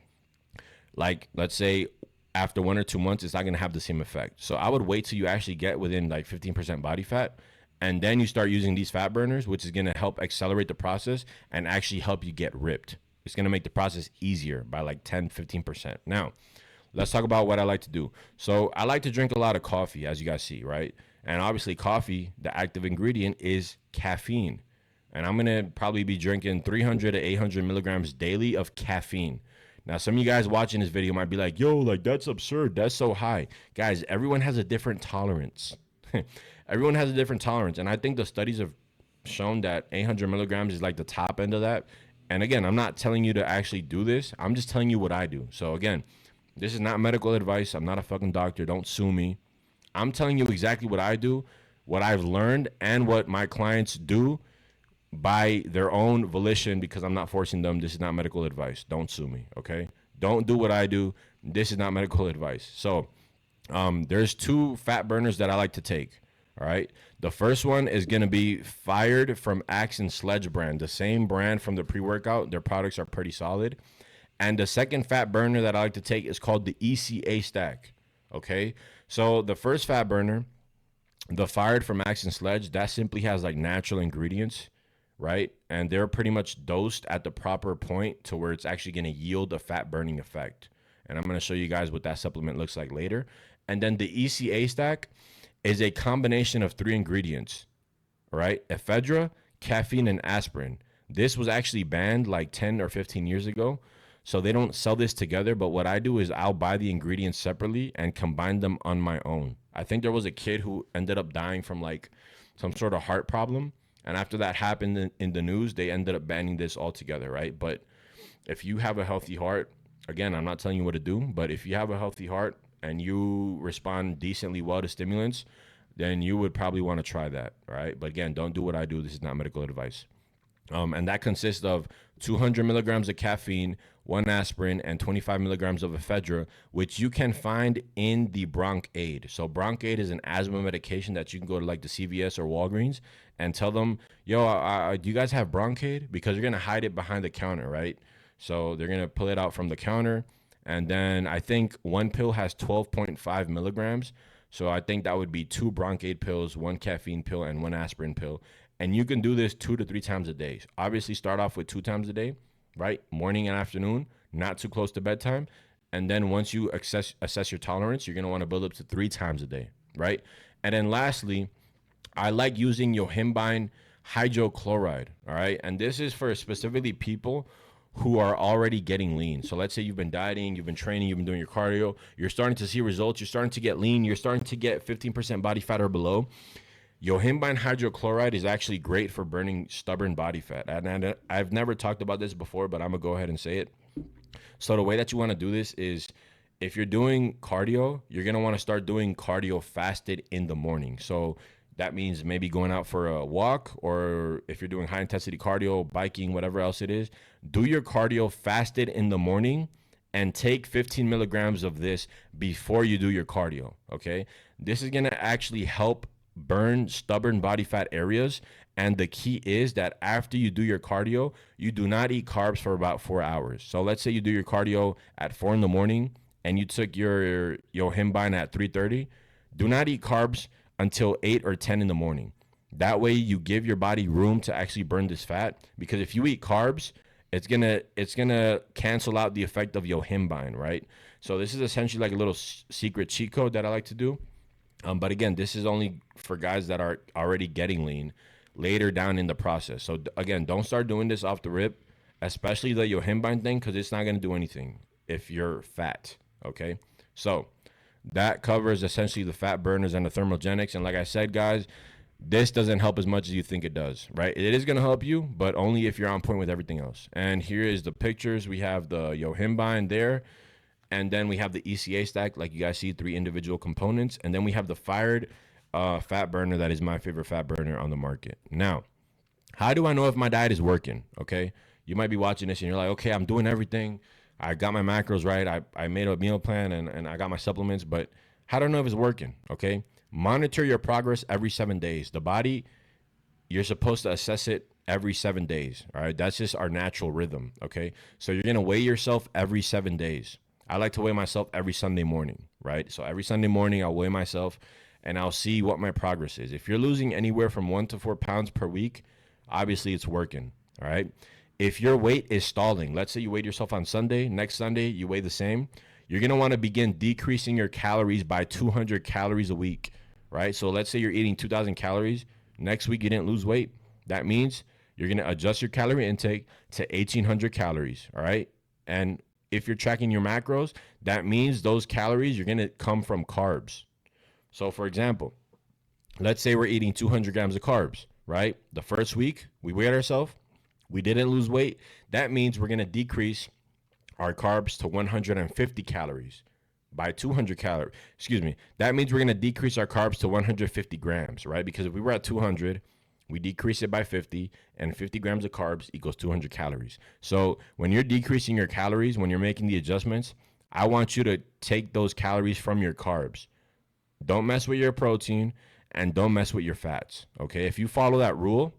like let's say after 1 or 2 months, it's not going to have the same effect. So I would wait till you actually get within like 15% body fat. And then you start using these fat burners, which is going to help accelerate the process and actually help you get ripped. It's going to make the process easier by like 10, 15%. Now, let's talk about what I like to do. So I like to drink a lot of coffee, as you guys see, right? And obviously coffee, the active ingredient is caffeine. And I'm going to probably be drinking 300 to 800 milligrams daily of caffeine. Now, some of you guys watching this video might be like, yo, like that's absurd. That's so high. Guys, everyone has a different tolerance. Everyone has a different tolerance. And I think the studies have shown that 800 milligrams is like the top end of that. And again, I'm not telling you to actually do this. I'm just telling you what I do. So again, this is not medical advice. I'm not a fucking doctor. Don't sue me. I'm telling you exactly what I do, what I've learned, and what my clients do by their own volition because I'm not forcing them. This is not medical advice. Don't sue me, okay? Don't do what I do. This is not medical advice. So there's 2 fat burners that I like to take, all right? The first one is going to be Fired from Axe and Sledge brand, the same brand from the pre-workout. Their products are pretty solid. And the second fat burner that I like to take is called the ECA stack, okay? So the first fat burner, the Fired from Axe and Sledge, that simply has like natural ingredients, right? And they're pretty much dosed at the proper point to where it's actually going to yield a fat burning effect. And I'm going to show you guys what that supplement looks like later. And then the ECA stack is a combination of 3 ingredients, right? Ephedra, caffeine, and aspirin. This was actually banned like 10 or 15 years ago. So they don't sell this together. But what I do is I'll buy the ingredients separately and combine them on my own. I think there was a kid who ended up dying from like some sort of heart problem. And after that happened in the news, they ended up banning this altogether, right? But if you have a healthy heart, again, I'm not telling you what to do, but if you have a healthy heart and you respond decently well to stimulants, then you would probably want to try that, right? But again, don't do what I do. This is not medical advice. And that consists of 200 milligrams of caffeine, 1 aspirin, and 25 milligrams of ephedra, which you can find in the Bronc Aid. So Bronc Aid is an asthma medication that you can go to like the CVS or Walgreens and tell them, yo, do you guys have Bronc Aid? Because you're going to hide it behind the counter, right? So they're going to pull it out from the counter. And then I think 1 pill has 12.5 milligrams. So I think that would be 2 Bronc Aid pills, 1 caffeine pill, and 1 aspirin pill. And you can do this 2 to 3 times a day. Obviously, start off with 2 times a day, right? Morning and afternoon, not too close to bedtime. And then once you assess your tolerance, you're going to want to build up to 3 times a day, right? And then lastly, I like using yohimbine hydrochloride, all right? And this is for specifically people who are already getting lean. So let's say you've been dieting, you've been training, you've been doing your cardio, you're starting to see results, you're starting to get lean, you're starting to get 15% body fat or below. Yohimbine hydrochloride is actually great for burning stubborn body fat. And I've never talked about this before, but I'm going to go ahead and say it. So the way that you want to do this is if you're doing cardio, you're going to want to start doing cardio fasted in the morning. So that means maybe going out for a walk, or if you're doing high intensity cardio, biking, whatever else it is, do your cardio fasted in the morning and take 15 milligrams of this before you do your cardio, okay? This is going to actually help burn stubborn body fat areas. And the key is that after you do your cardio, you do not eat carbs for about 4 hours. So let's say you do your cardio at 4 in the morning and you took your Yohimbine at 3:30. Do not eat carbs until 8 or 10 in the morning. That way you give your body room to actually burn this fat, because if you eat carbs, it's gonna cancel out the effect of Yohimbine, right? So this is essentially like a little secret cheat code that I like to do. But again, this is only for guys that are already getting lean later down in the process. So again, don't start doing this off the rip, especially the Yohimbine thing, because it's not going to do anything if you're fat. Okay. So that covers essentially the fat burners and the thermogenics. And like I said, guys, this doesn't help as much as you think it does, right? It is going to help you, but only if you're on point with everything else. And here is the pictures. We have the Yohimbine there. And then we have the ECA stack, like you guys see, 3 individual components. And then we have the fired fat burner that is my favorite fat burner on the market. Now, how do I know if my diet is working? Okay. You might be watching this and you're like, okay, I'm doing everything. I got my macros right. I made a meal plan and I got my supplements, but how do I know if it's working? Okay. Monitor your progress every 7 days. The body, you're supposed to assess it every 7 days. All right. That's just our natural rhythm. Okay. So you're going to weigh yourself every 7 days. I like to weigh myself every Sunday morning, right? So every Sunday morning, I'll weigh myself and I'll see what my progress is. If you're losing anywhere from 1 to 4 pounds per week, obviously it's working, all right? If your weight is stalling, let's say you weighed yourself on Sunday, next Sunday you weigh the same, you're going to want to begin decreasing your calories by 200 calories a week, right? So let's say you're eating 2,000 calories. Next week you didn't lose weight. That means you're going to adjust your calorie intake to 1,800 calories, all right? And if you're tracking your macros, that means those calories are going to come from carbs. So for example, let's say we're eating 200 grams of carbs, right? The first week we weighed ourselves, we didn't lose weight. That means we're going to decrease our carbs to 150 calories by 200 calories. Excuse me. That means we're going to decrease our carbs to 150 grams, right? Because if we were at 200, we decrease it by 50, and 50 grams of carbs equals 200 calories. So when you're decreasing your calories, when you're making the adjustments, I want you to take those calories from your carbs. Don't mess with your protein and don't mess with your fats, okay? If you follow that rule,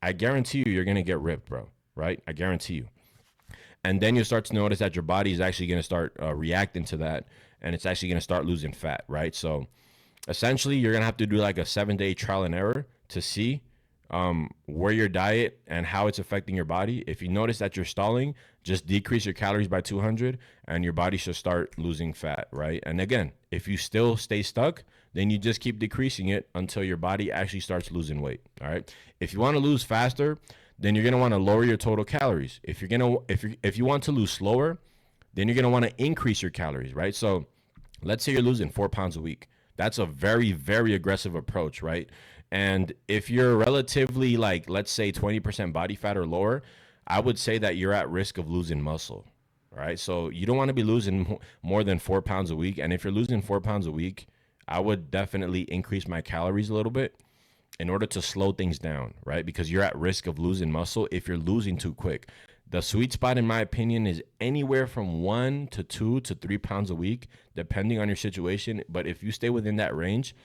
I guarantee you're going to get ripped, bro, right? I guarantee you. And then you'll start to notice that your body is actually going to start reacting to that, and it's actually going to start losing fat, right? So essentially, you're going to have to do like a 7-day trial and error to see where your diet and how it's affecting your body. If you notice that you're stalling, just decrease your calories by 200 and your body should start losing fat, right? And again, if you still stay stuck, then you just keep decreasing it until your body actually starts losing weight, all right? If you want to lose faster, then you're going to want to lower your total calories. If you want to lose slower, then you're going to want to increase your calories, right? So let's say you're losing 4 pounds a week. That's a very, very aggressive approach, right? And if you're relatively like, let's say 20% body fat or lower, I would say that you're at risk of losing muscle, right? So you don't want to be losing more than 4 pounds a week. And if you're losing 4 pounds a week, I would definitely increase my calories a little bit in order to slow things down, right? Because you're at risk of losing muscle if you're losing too quick. The sweet spot, in my opinion, is anywhere from 1 to 2 to 3 pounds a week, depending on your situation. But if you stay within that range,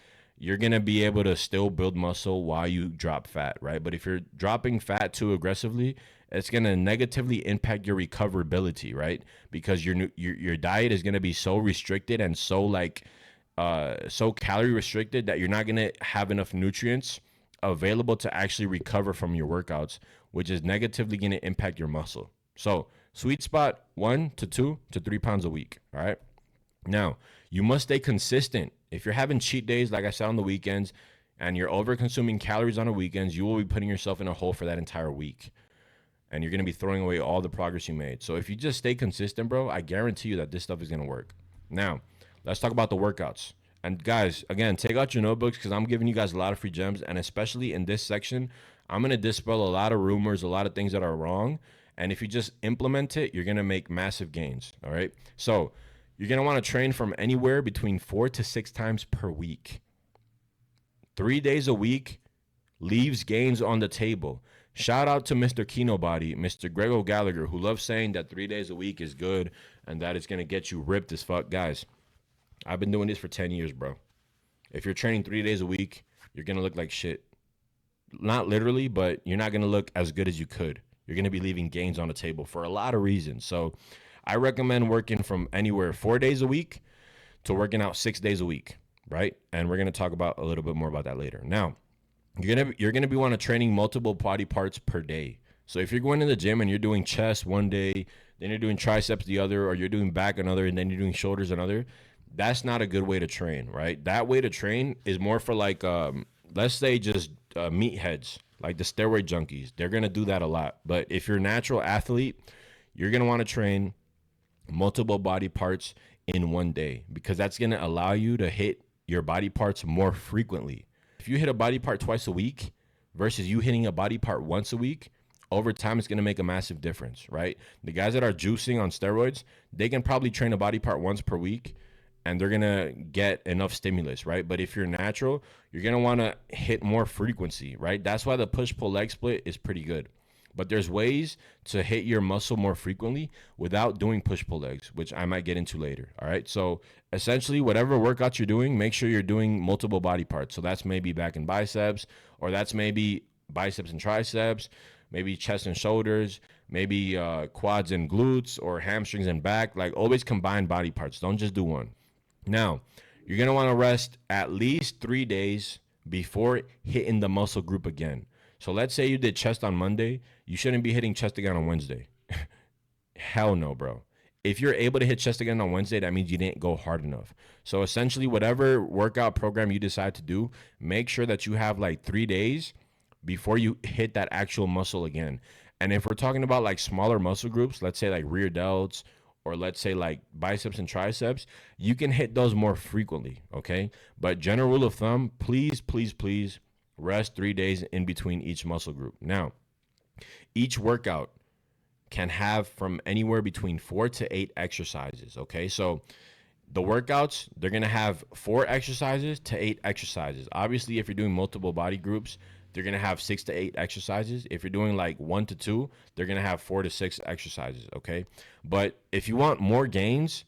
you're going to be able to still build muscle while you drop fat, right? But if you're dropping fat too aggressively, it's going to negatively impact your recoverability, right? Because your diet is going to be so restricted and so so calorie restricted that you're not going to have enough nutrients available to actually recover from your workouts, which is negatively going to impact your muscle. So sweet spot, 1 to 2 to 3 pounds a week, all right? Now, you must stay consistent. If you're having cheat days, like I said, on the weekends, and you're over consuming calories on the weekends, you will be putting yourself in a hole for that entire week. And you're going to be throwing away all the progress you made. So if you just stay consistent, bro, I guarantee you that this stuff is going to work. Now, let's talk about the workouts. And guys, again, take out your notebooks because I'm giving you guys a lot of free gems. And especially in this section, I'm going to dispel a lot of rumors, a lot of things that are wrong. And if you just implement it, you're going to make massive gains. All right. So you're going to want to train from anywhere between 4 to 6 times per week. 3 days a week leaves gains on the table. Shout out to Mr. Kino Body, Mr. Grego Gallagher, who loves saying that 3 days a week is good and that it's going to get you ripped as fuck. Guys, I've been doing this for 10 years, bro. If you're training 3 days a week, you're going to look like shit. Not literally, but you're not going to look as good as you could. You're going to be leaving gains on the table for a lot of reasons. So I recommend working from anywhere 4 days a week to working out 6 days a week, right? And we're going to talk about a little bit more about that later. Now, you're gonna be want to training multiple body parts per day. So if you're going to the gym and you're doing chest one day, then you're doing triceps the other, or you're doing back another, and then you're doing shoulders another, that's not a good way to train, right? That way to train is more for like, let's say just meatheads, like the steroid junkies. They're gonna do that a lot. But if you're a natural athlete, you're gonna want to train multiple body parts in one day because that's gonna allow you to hit your body parts more frequently. If you hit a body part twice a week versus you hitting a body part once a week, over time it's going to make a massive difference, right? The guys that are juicing on steroids, they can probably train a body part once per week and they're going to get enough stimulus, right? But if you're natural, you're going to want to hit more frequency, right? That's why the push-pull leg split is pretty good. But there's ways to hit your muscle more frequently without doing push-pull legs, which I might get into later. All right. So essentially, whatever workouts you're doing, make sure you're doing multiple body parts. So that's maybe back and biceps, or that's maybe biceps and triceps, maybe chest and shoulders, maybe quads and glutes, or hamstrings and back. Like always combine body parts. Don't just do one. Now, you're going to want to rest at least 3 days before hitting the muscle group again. So let's say you did chest on Monday. You shouldn't be hitting chest again on Wednesday. Hell no, bro. If you're able to hit chest again on Wednesday, that means you didn't go hard enough. So essentially, whatever workout program you decide to do, make sure that you have like 3 days before you hit that actual muscle again. And if we're talking about like smaller muscle groups, let's say like rear delts, or let's say like biceps and triceps, you can hit those more frequently, okay? But general rule of thumb, please, please, please rest 3 days in between each muscle group. Now, each workout can have from anywhere between 4 to 8 exercises, okay? So the workouts, they're going to have 4 exercises to 8 exercises. Obviously, if you're doing multiple body groups, they're going to have 6 to 8 exercises. If you're doing like 1 to 2, they're going to have 4 to 6 exercises, okay? But if you want more gains,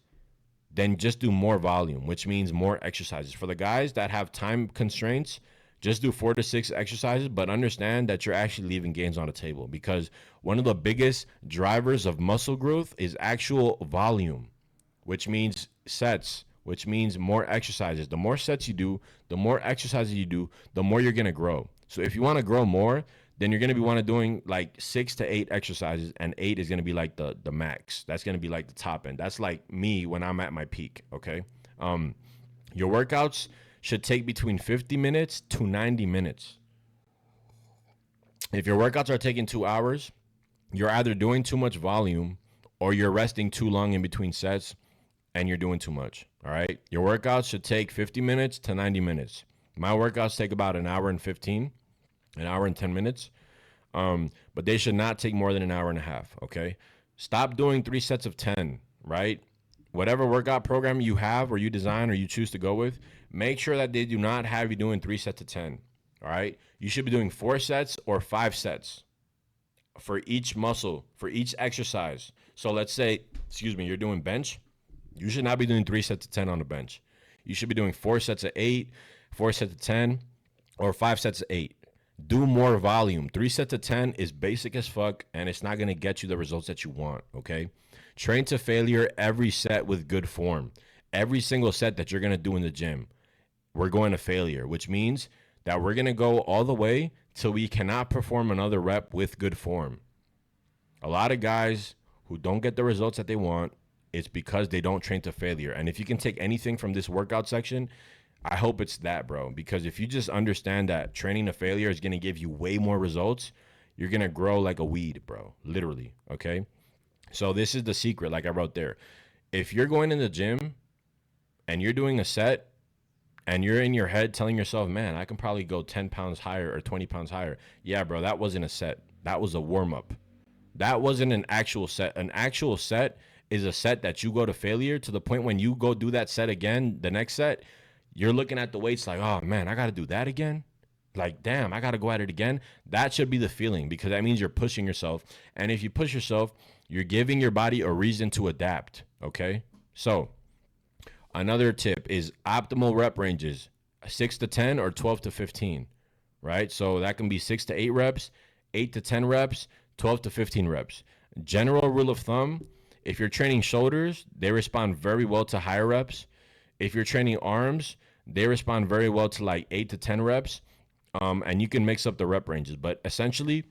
then just do more volume, which means more exercises. For the guys that have time constraints, just do 4 to 6 exercises, but understand that you're actually leaving gains on the table, because one of the biggest drivers of muscle growth is actual volume, which means sets, which means more exercises. The more sets you do, the more exercises you do, the more you're going to grow. So if you want to grow more, then you're going to be doing like 6 to 8 exercises, and 8 is going to be like the max. That's going to be like the top end. That's like me when I'm at my peak, okay? Your workouts should take between 50 minutes to 90 minutes. If your workouts are taking 2 hours, you're either doing too much volume or you're resting too long in between sets and you're doing too much, all right? Your workouts should take 50 minutes to 90 minutes. My workouts take about an hour and 15, an hour and 10 minutes, but they should not take more than an hour and a half, okay? Stop doing 3 sets of 10, right? Whatever workout program you have or you design or you choose to go with, make sure that they do not have you doing 3 sets of 10, all right? You should be doing 4 sets or 5 sets for each muscle, for each exercise. So let's say, you're doing bench. You should not be doing 3 sets of 10 on the bench. You should be doing 4 sets of 8, 4 sets of 10, or 5 sets of 8. Do more volume. 3 sets of 10 is basic as fuck, and it's not going to get you the results that you want, okay? Train to failure every set with good form. Every single set that you're going to do in the gym, we're going to failure, which means that we're going to go all the way till we cannot perform another rep with good form. A lot of guys who don't get the results that they want, it's because they don't train to failure. And if you can take anything from this workout section, I hope it's that, bro. Because if you just understand that training to failure is going to give you way more results, you're going to grow like a weed, bro. Literally, okay? So this is the secret, like I wrote there. If you're going in the gym and you're doing a set and you're in your head telling yourself, man, I can probably go 10 pounds higher or 20 pounds higher. Yeah, bro, that wasn't a set. That was a warm-up. That wasn't an actual set. An actual set is a set that you go to failure to the point when you go do that set again, the next set, you're looking at the weights like, oh, man, I got to do that again? Like, damn, I got to go at it again? That should be the feeling, because that means you're pushing yourself. And if you push yourself, you're giving your body a reason to adapt, okay? So another tip is optimal rep ranges. 6 to 10 or 12 to 15, right? So that can be 6 to 8 reps, 8 to 10 reps, 12 to 15 reps. General rule of thumb, if you're training shoulders, they respond very well to higher reps. If you're training arms, they respond very well to like 8 to 10 reps. And you can mix up the rep ranges. But essentially,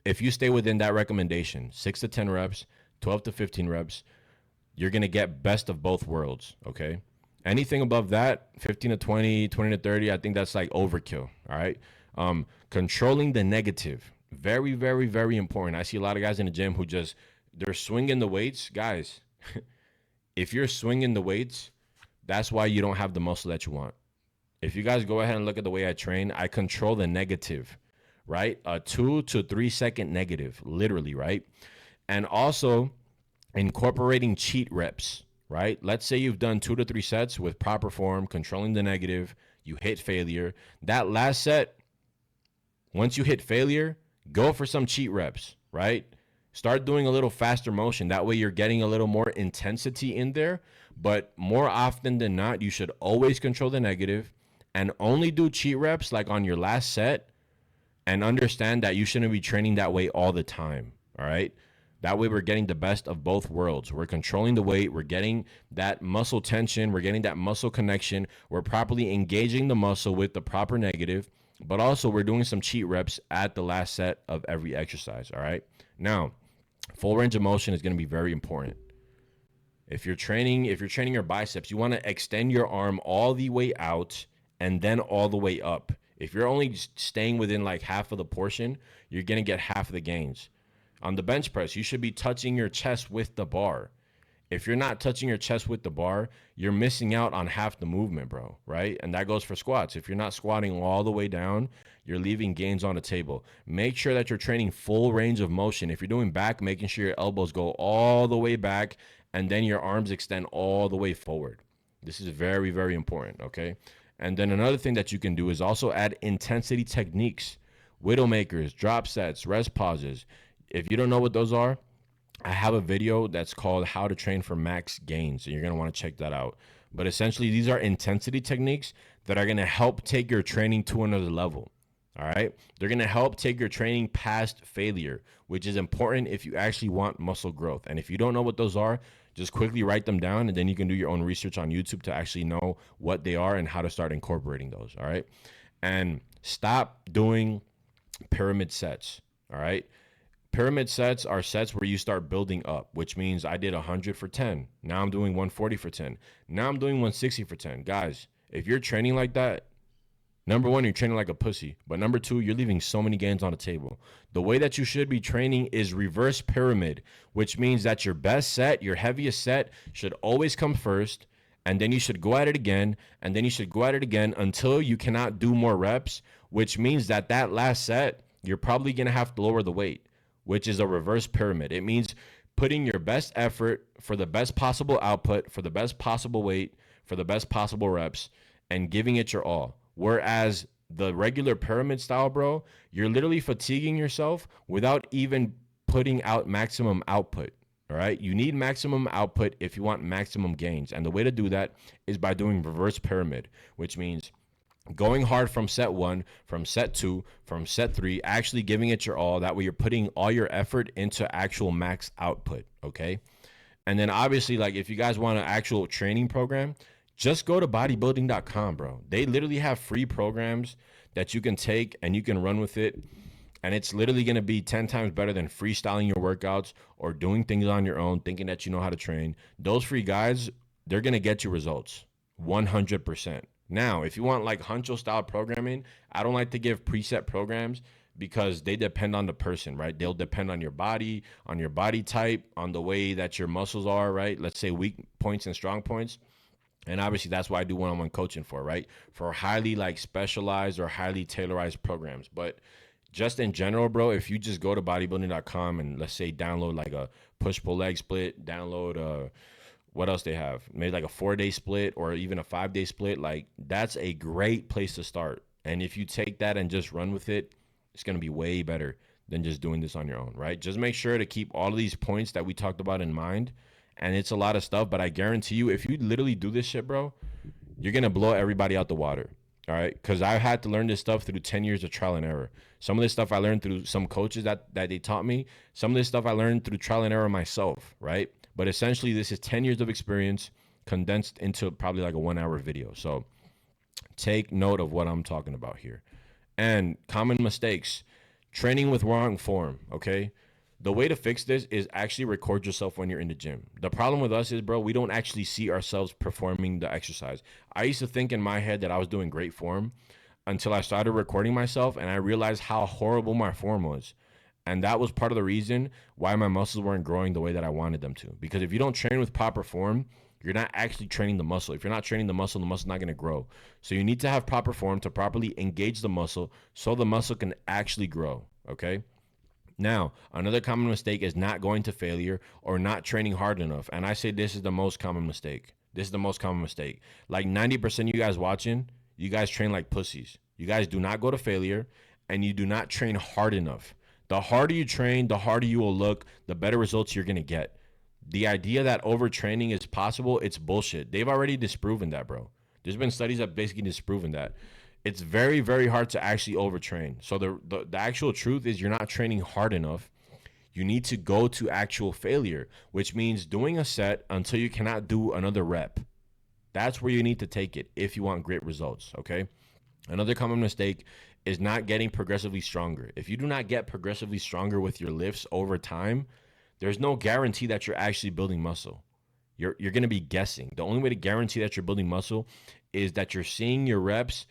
if you stay within that recommendation, 6 to 10 reps, 12 to 15 reps, you're going to get best of both worlds, okay? Anything above that, 15 to 20, 20 to 30, I think that's like overkill, all right? Controlling the negative, very, very, very important. I see a lot of guys in the gym who just, they're swinging the weights. Guys, if you're swinging the weights, that's why you don't have the muscle that you want. If you guys go ahead and look at the way I train, I control the negative, right? A 2 to 3 second negative, literally, right? And also incorporating cheat reps, right? Let's say you've done 2 to 3 sets with proper form, controlling the negative, you hit failure. That last set, once you hit failure, go for some cheat reps, right? Start doing a little faster motion. That way you're getting a little more intensity in there. But more often than not, you should always control the negative and only do cheat reps like on your last set, and understand that you shouldn't be training that way all the time, all right? That way we're getting the best of both worlds. We're controlling the weight. We're getting that muscle tension. We're getting that muscle connection. We're properly engaging the muscle with the proper negative, but also we're doing some cheat reps at the last set of every exercise, all right? Now, full range of motion is going to be very important. If you're training your biceps, you want to extend your arm all the way out and then all the way up. If you're only staying within like half of the portion, you're going to get half of the gains. On the bench press, you should be touching your chest with the bar. If you're not touching your chest with the bar, you're missing out on half the movement, bro, right? And that goes for squats. If you're not squatting all the way down, you're leaving gains on the table. Make sure that you're training full range of motion. If you're doing back, making sure your elbows go all the way back and then your arms extend all the way forward. This is very, very important, okay? And then another thing that you can do is also add intensity techniques, widowmakers, drop sets, rest pauses. If you don't know what those are, I have a video that's called How to Train for Max Gains, and you're going to want to check that out. But essentially, these are intensity techniques that are going to help take your training to another level, all right? They're going to help take your training past failure, which is important if you actually want muscle growth. And if you don't know what those are, just quickly write them down, and then you can do your own research on YouTube to actually know what they are and how to start incorporating those, all right? And stop doing pyramid sets, all right? Pyramid sets are sets where you start building up, which means I did 100 for 10. Now I'm doing 140 for 10. Now I'm doing 160 for 10. Guys, if you're training like that, number one, you're training like a pussy. But number two, you're leaving so many gains on the table. The way that you should be training is reverse pyramid, which means that your best set, your heaviest set, should always come first. And then you should go at it again. And then you should go at it again until you cannot do more reps, which means that that last set, you're probably going to have to lower the weight, which is a reverse pyramid. It means putting your best effort for the best possible output, for the best possible weight, for the best possible reps, and giving it your all. Whereas the regular pyramid style, bro, you're literally fatiguing yourself without even putting out maximum output. All right. You need maximum output if you want maximum gains. And the way to do that is by doing reverse pyramid, which means going hard from set 1, from set 2, from set 3, actually giving it your all. That way you're putting all your effort into actual max output. Okay. And then obviously, like, if you guys want an actual training program, just go to bodybuilding.com, bro. They literally have free programs that you can take and you can run with it. And it's literally going to be 10 times better than freestyling your workouts or doing things on your own, thinking that you know how to train. Those free guides, they're going to get you results 100%. Now, if you want like Huncho style programming, I don't like to give preset programs because they depend on the person, right? They'll depend on your body type, on the way that your muscles are, right? Let's say weak points and strong points. And obviously that's why I do one-on-one coaching for, right? For highly like specialized or highly tailorized programs. But just in general, bro, if you just go to bodybuilding.com and let's say download like a push-pull leg split, download what else they have? Maybe like a 4-day split or even a 5-day split. Like, that's a great place to start. And if you take that and just run with it, it's going to be way better than just doing this on your own, right? Just make sure to keep all of these points that we talked about in mind. And it's a lot of stuff, but I guarantee you, if you literally do this shit, bro, you're going to blow everybody out the water. All right. Because I had to learn this stuff through 10 years of trial and error. Some of this stuff I learned through some coaches that they taught me. Some of this stuff I learned through trial and error myself. Right. But essentially, this is 10 years of experience condensed into probably like a 1 hour video. So take note of what I'm talking about here. And common mistakes, training with wrong form. Okay. The way to fix this is actually record yourself when you're in the gym. The problem with us is, bro, we don't actually see ourselves performing the exercise. I used to think in my head that I was doing great form until I started recording myself and I realized how horrible my form was. And that was part of the reason why my muscles weren't growing the way that I wanted them to. Because if you don't train with proper form, you're not actually training the muscle. If you're not training the musle's not going to grow. So you need to have proper form to properly engage the muscle so the muscle can actually grow, okay? Now, another common mistake is not going to failure or not training hard enough. And I say this is the most common mistake. This is the most common mistake. Like 90% of you guys watching, you guys train like pussies. You guys do not go to failure and you do not train hard enough. The harder you train, the harder you will look, the better results you're going to get. The idea that overtraining is possible, it's bullshit. They've already disproven that, bro. There's been studies that basically disproven that. It's very, very hard to actually overtrain. So the actual truth is you're not training hard enough. You need to go to actual failure, which means doing a set until you cannot do another rep. That's where you need to take it if you want great results, okay? Another common mistake is not getting progressively stronger. If you do not get progressively stronger with your lifts over time, there's no guarantee that you're actually building muscle. You're going to be guessing. The only way to guarantee that you're building muscle is that you're seeing your reps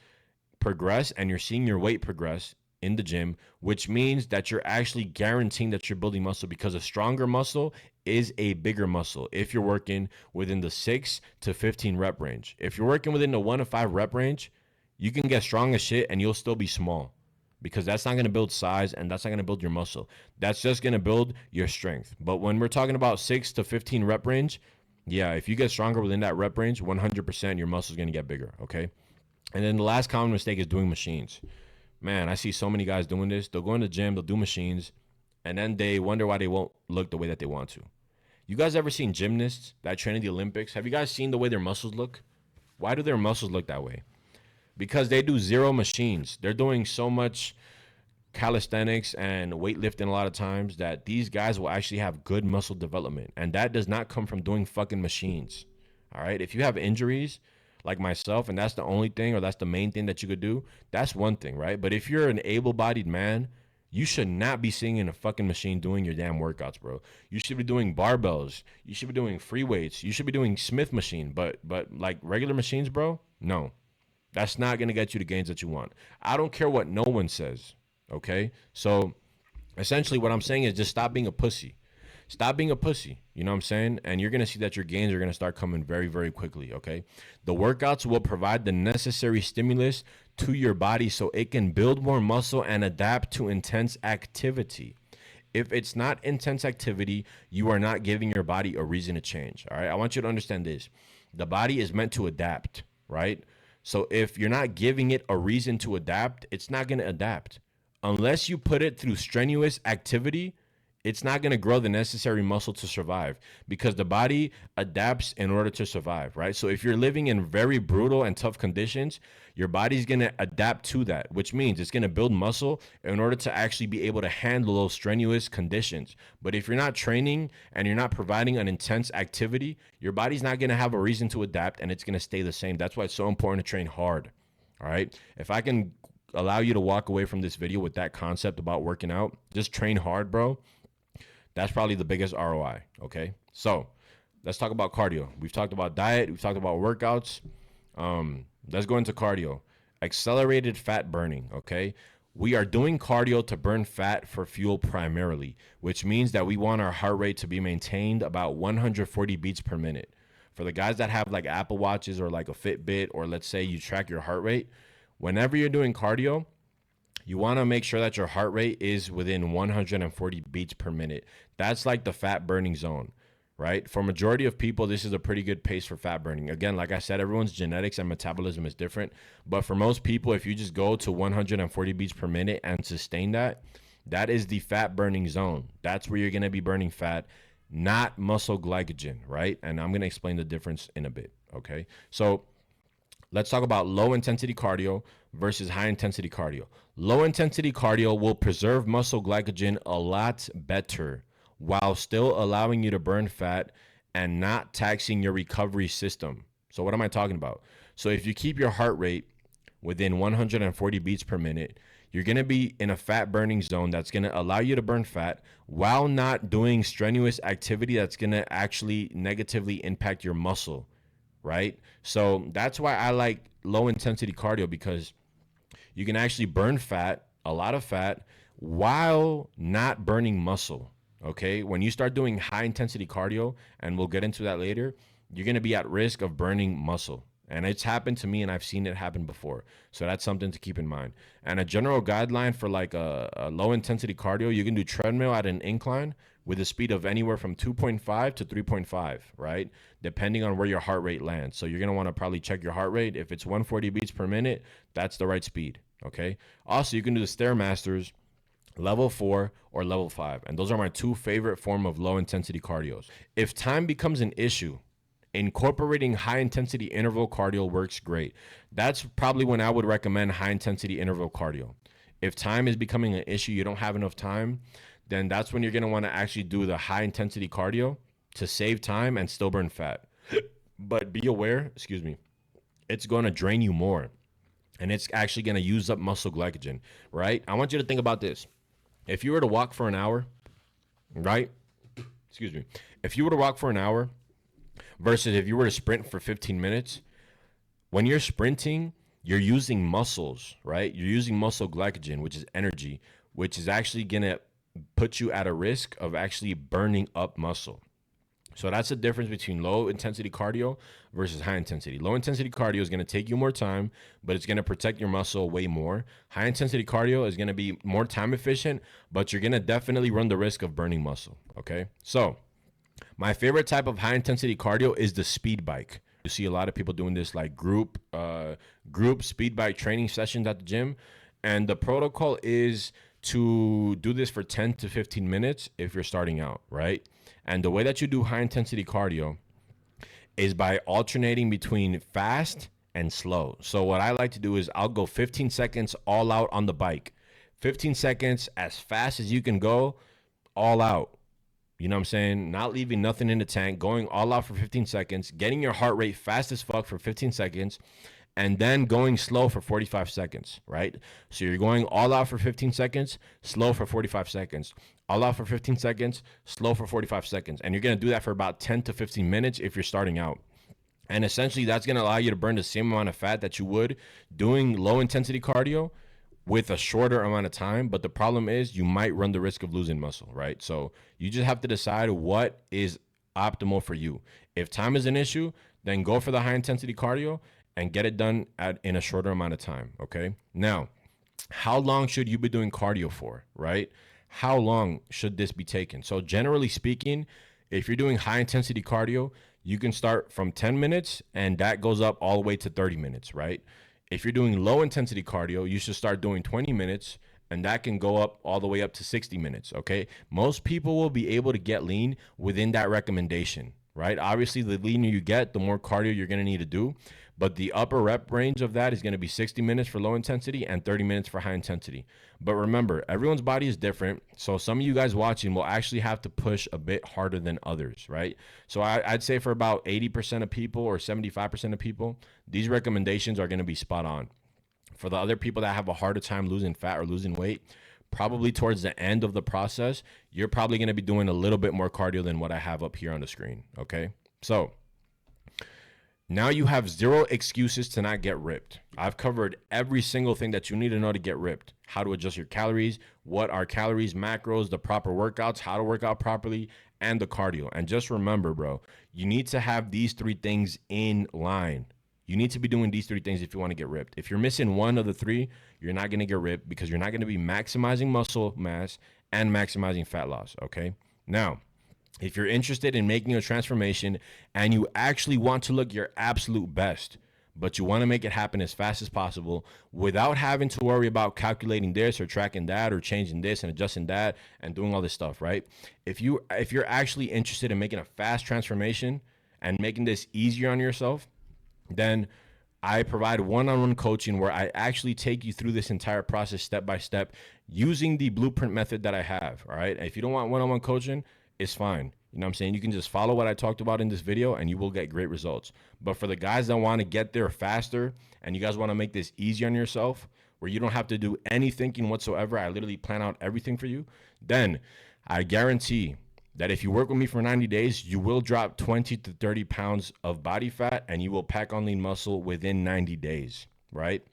progress and you're seeing your weight progress in the gym, which means that you're actually guaranteeing that you're building muscle, because a stronger muscle is a bigger muscle if you're working within the 6 to 15 rep range. If you're working within the 1 to 5 rep range, you can get strong as shit and you'll still be small, because that's not going to build size and that's not going to build your muscle. That's just going to build your strength. But when we're talking about 6 to 15 rep range, yeah, if you get stronger within that rep range, 100% your muscle is going to get bigger, okay? And then the last common mistake is doing machines. Man, I see so many guys doing this. They'll go in the gym, they'll do machines, and then they wonder why they won't look the way that they want to. You guys ever seen gymnasts that train in the Olympics? Have you guys seen the way their muscles look? Why do their muscles look that way? Because they do zero machines. They're doing so much calisthenics and weightlifting a lot of times that these guys will actually have good muscle development. And that does not come from doing fucking machines. All right? If you have injuries like myself and that's the only thing or that's the main thing that you could do, that's one thing, right? But if you're an able-bodied man, you should not be sitting in a fucking machine doing your damn workouts, bro. You should be doing barbells. You should be doing free weights. You should be doing Smith machine. But like regular machines, bro, no. That's not going to get you the gains that you want. I don't care what no one says, okay? So essentially what I'm saying is just stop being a pussy. Stop being a pussy, you know what I'm saying? And you're going to see that your gains are going to start coming very, very quickly, okay? The workouts will provide the necessary stimulus to your body so it can build more muscle and adapt to intense activity. If it's not intense activity, you are not giving your body a reason to change, all right? I want you to understand this. The body is meant to adapt, right? So if you're not giving it a reason to adapt, it's not going to adapt. Unless you put it through strenuous activity, it's not going to grow the necessary muscle to survive, because the body adapts in order to survive, right? So if you're living in very brutal and tough conditions, your body's going to adapt to that, which means it's going to build muscle in order to actually be able to handle those strenuous conditions. But if you're not training and you're not providing an intense activity, your body's not going to have a reason to adapt and it's going to stay the same. That's why it's so important to train hard, all right? If I can allow you to walk away from this video with that concept about working out, just train hard, bro. That's probably the biggest ROI, okay? So let's talk about cardio. We've talked about diet. We've talked about workouts. Let's go into cardio. Accelerated fat burning, okay? We are doing cardio to burn fat for fuel primarily, which means that we want our heart rate to be maintained about 140 beats per minute. For the guys that have like Apple Watches or like a Fitbit, or let's say you track your heart rate, whenever you're doing cardio, you want to make sure that your heart rate is within 140 beats per minute. That's like the fat burning zone, right? For majority of people, this is a pretty good pace for fat burning. Again, like I said, everyone's genetics and metabolism is different. But for most people, if you just go to 140 beats per minute and sustain that, that is the fat burning zone. That's where you're going to be burning fat, not muscle glycogen, right? And I'm going to explain the difference in a bit, okay? So Let's talk about low intensity cardio versus high intensity cardio. Low intensity cardio will preserve muscle glycogen a lot better while still allowing you to burn fat and not taxing your recovery system. So, what am I talking about? So, if you keep your heart rate within 140 beats per minute, you're going to be in a fat burning zone that's going to allow you to burn fat while not doing strenuous activity that's going to actually negatively impact your muscle, right? So that's why I like low intensity cardio, because you can actually burn fat, a lot of fat, while not burning muscle. Okay. When you start doing high intensity cardio, and we'll get into that later, you're going to be at risk of burning muscle. And it's happened to me, and I've seen it happen before. So that's something to keep in mind. And a general guideline for like a low intensity cardio, you can do treadmill at an incline with a speed of anywhere from 2.5 to 3.5, right? Depending on where your heart rate lands. So you're going to want to probably check your heart rate. If it's 140 beats per minute, that's the right speed. Okay. Also, you can do the Stairmasters level 4 or level 5. And those are my two favorite form of low intensity cardios. If time becomes an issue, incorporating high intensity interval cardio works great. That's probably when I would recommend high intensity interval cardio. If time is becoming an issue, you don't have enough time, then that's when you're going to want to actually do the high intensity cardio to save time and still burn fat. But be aware, excuse me, it's going to drain you more, and it's actually going to use up muscle glycogen, right? I want you to think about this. If you were to walk for an hour, right? Excuse me. If you were to walk for an hour versus if you were to sprint for 15 minutes, when you're sprinting, you're using muscles, right? You're using muscle glycogen, which is energy, which is actually going to put you at a risk of actually burning up muscle. So that's the difference between low intensity cardio versus high intensity. Low intensity cardio is going to take you more time, but it's going to protect your muscle way more. High intensity cardio is going to be more time efficient, but you're going to definitely run the risk of burning muscle. Okay. So my favorite type of high intensity cardio is the speed bike. You see a lot of people doing this like group speed bike training sessions at the gym. And the protocol is to do this for 10 to 15 minutes if you're starting out, right? And the way that you do high intensity cardio is by alternating between fast and slow. So what I like to do is I'll go 15 seconds all out on the bike. 15 seconds as fast as you can go, all out. You know what I'm saying? Not leaving nothing in the tank, going all out for 15 seconds, getting your heart rate fast as fuck for 15 seconds, and then going slow for 45 seconds, right? So you're going all out for 15 seconds, slow for 45 seconds, all out for 15 seconds, slow for 45 seconds. And you're going to do that for about 10 to 15 minutes if you're starting out. And essentially that's going to allow you to burn the same amount of fat that you would doing low intensity cardio with a shorter amount of time. But the problem is you might run the risk of losing muscle, right? So you just have to decide what is optimal for you. If time is an issue, then go for the high intensity cardio and get it done in a shorter amount of time, okay? Now, how long should you be doing cardio for, right? How long should this be taken? So generally speaking, if you're doing high intensity cardio, you can start from 10 minutes and that goes up all the way to 30 minutes, right? If you're doing low intensity cardio, you should start doing 20 minutes and that can go up all the way up to 60 minutes, okay? Most people will be able to get lean within that recommendation, right? Obviously, the leaner you get, the more cardio you're going to need to do. But the upper rep range of that is going to be 60 minutes for low intensity and 30 minutes for high intensity. But remember, everyone's body is different. So some of you guys watching will actually have to push a bit harder than others, right? So I'd say for about 80% of people or 75% of people, these recommendations are going to be spot on. For the other people that have a harder time losing fat or losing weight, probably towards the end of the process, you're probably going to be doing a little bit more cardio than what I have up here on the screen, okay? So now you have zero excuses to not get ripped. I've covered every single thing that you need to know to get ripped. How to adjust your calories, what are calories, macros, the proper workouts, how to work out properly, and the cardio. And just remember, bro, you need to have these three things in line. You need to be doing these three things if you want to get ripped. If you're missing one of the three, you're not going to get ripped because you're not going to be maximizing muscle mass and maximizing fat loss, okay? Now, if you're interested in making a transformation and you actually want to look your absolute best, but you want to make it happen as fast as possible without having to worry about calculating this or tracking that or changing this and adjusting that and doing all this stuff, right? If you're actually interested in making a fast transformation and making this easier on yourself, then I provide one-on-one coaching where I actually take you through this entire process step by step using the blueprint method that I have. All right. If you don't want one-on-one coaching, it's fine. You know what I'm saying? You can just follow what I talked about in this video and you will get great results. But for the guys that want to get there faster and you guys want to make this easy on yourself, where you don't have to do any thinking whatsoever, I literally plan out everything for you, then I guarantee that if you work with me for 90 days, you will drop 20 to 30 pounds of body fat and you will pack on lean muscle within 90 days, right?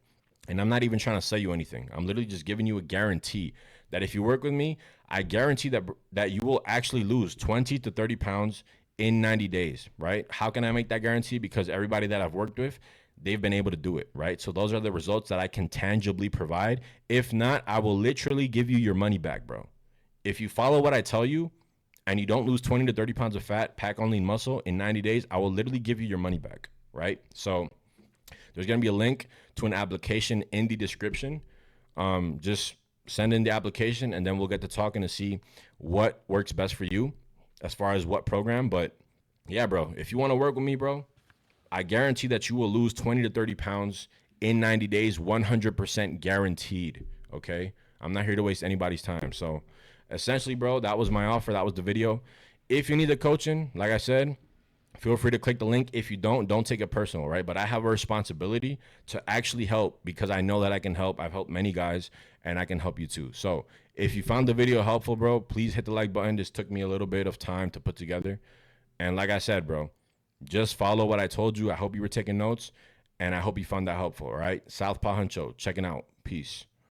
And I'm not even trying to sell you anything. I'm literally just giving you a guarantee that if you work with me, I guarantee that you will actually lose 20 to 30 pounds in 90 days, right? How can I make that guarantee? Because everybody that I've worked with, they've been able to do it, right? So those are the results that I can tangibly provide. If not, I will literally give you your money back, bro. If you follow what I tell you, and you don't lose 20 to 30 pounds of fat, pack on lean muscle in 90 days, I will literally give you your money back, right? So there's going to be a link to an application in the description. Just send in the application and then we'll get to talking to see what works best for you as far as what program. But yeah, bro, if you want to work with me, bro, I guarantee that you will lose 20 to 30 pounds in 90 days, 100% guaranteed, okay? I'm not here to waste anybody's time. So essentially, bro, that was my offer. That was the video. If you need the coaching, like I said, feel free to click the link. If you don't take it personal, right? But I have a responsibility to actually help because I know that I can help. I've helped many guys and I can help you too. So if you found the video helpful, bro, please hit the like button. This took me a little bit of time to put together. And like I said, bro, just follow what I told you. I hope you were taking notes and I hope you found that helpful, all right? Southpaw Huncho, checking out. Peace.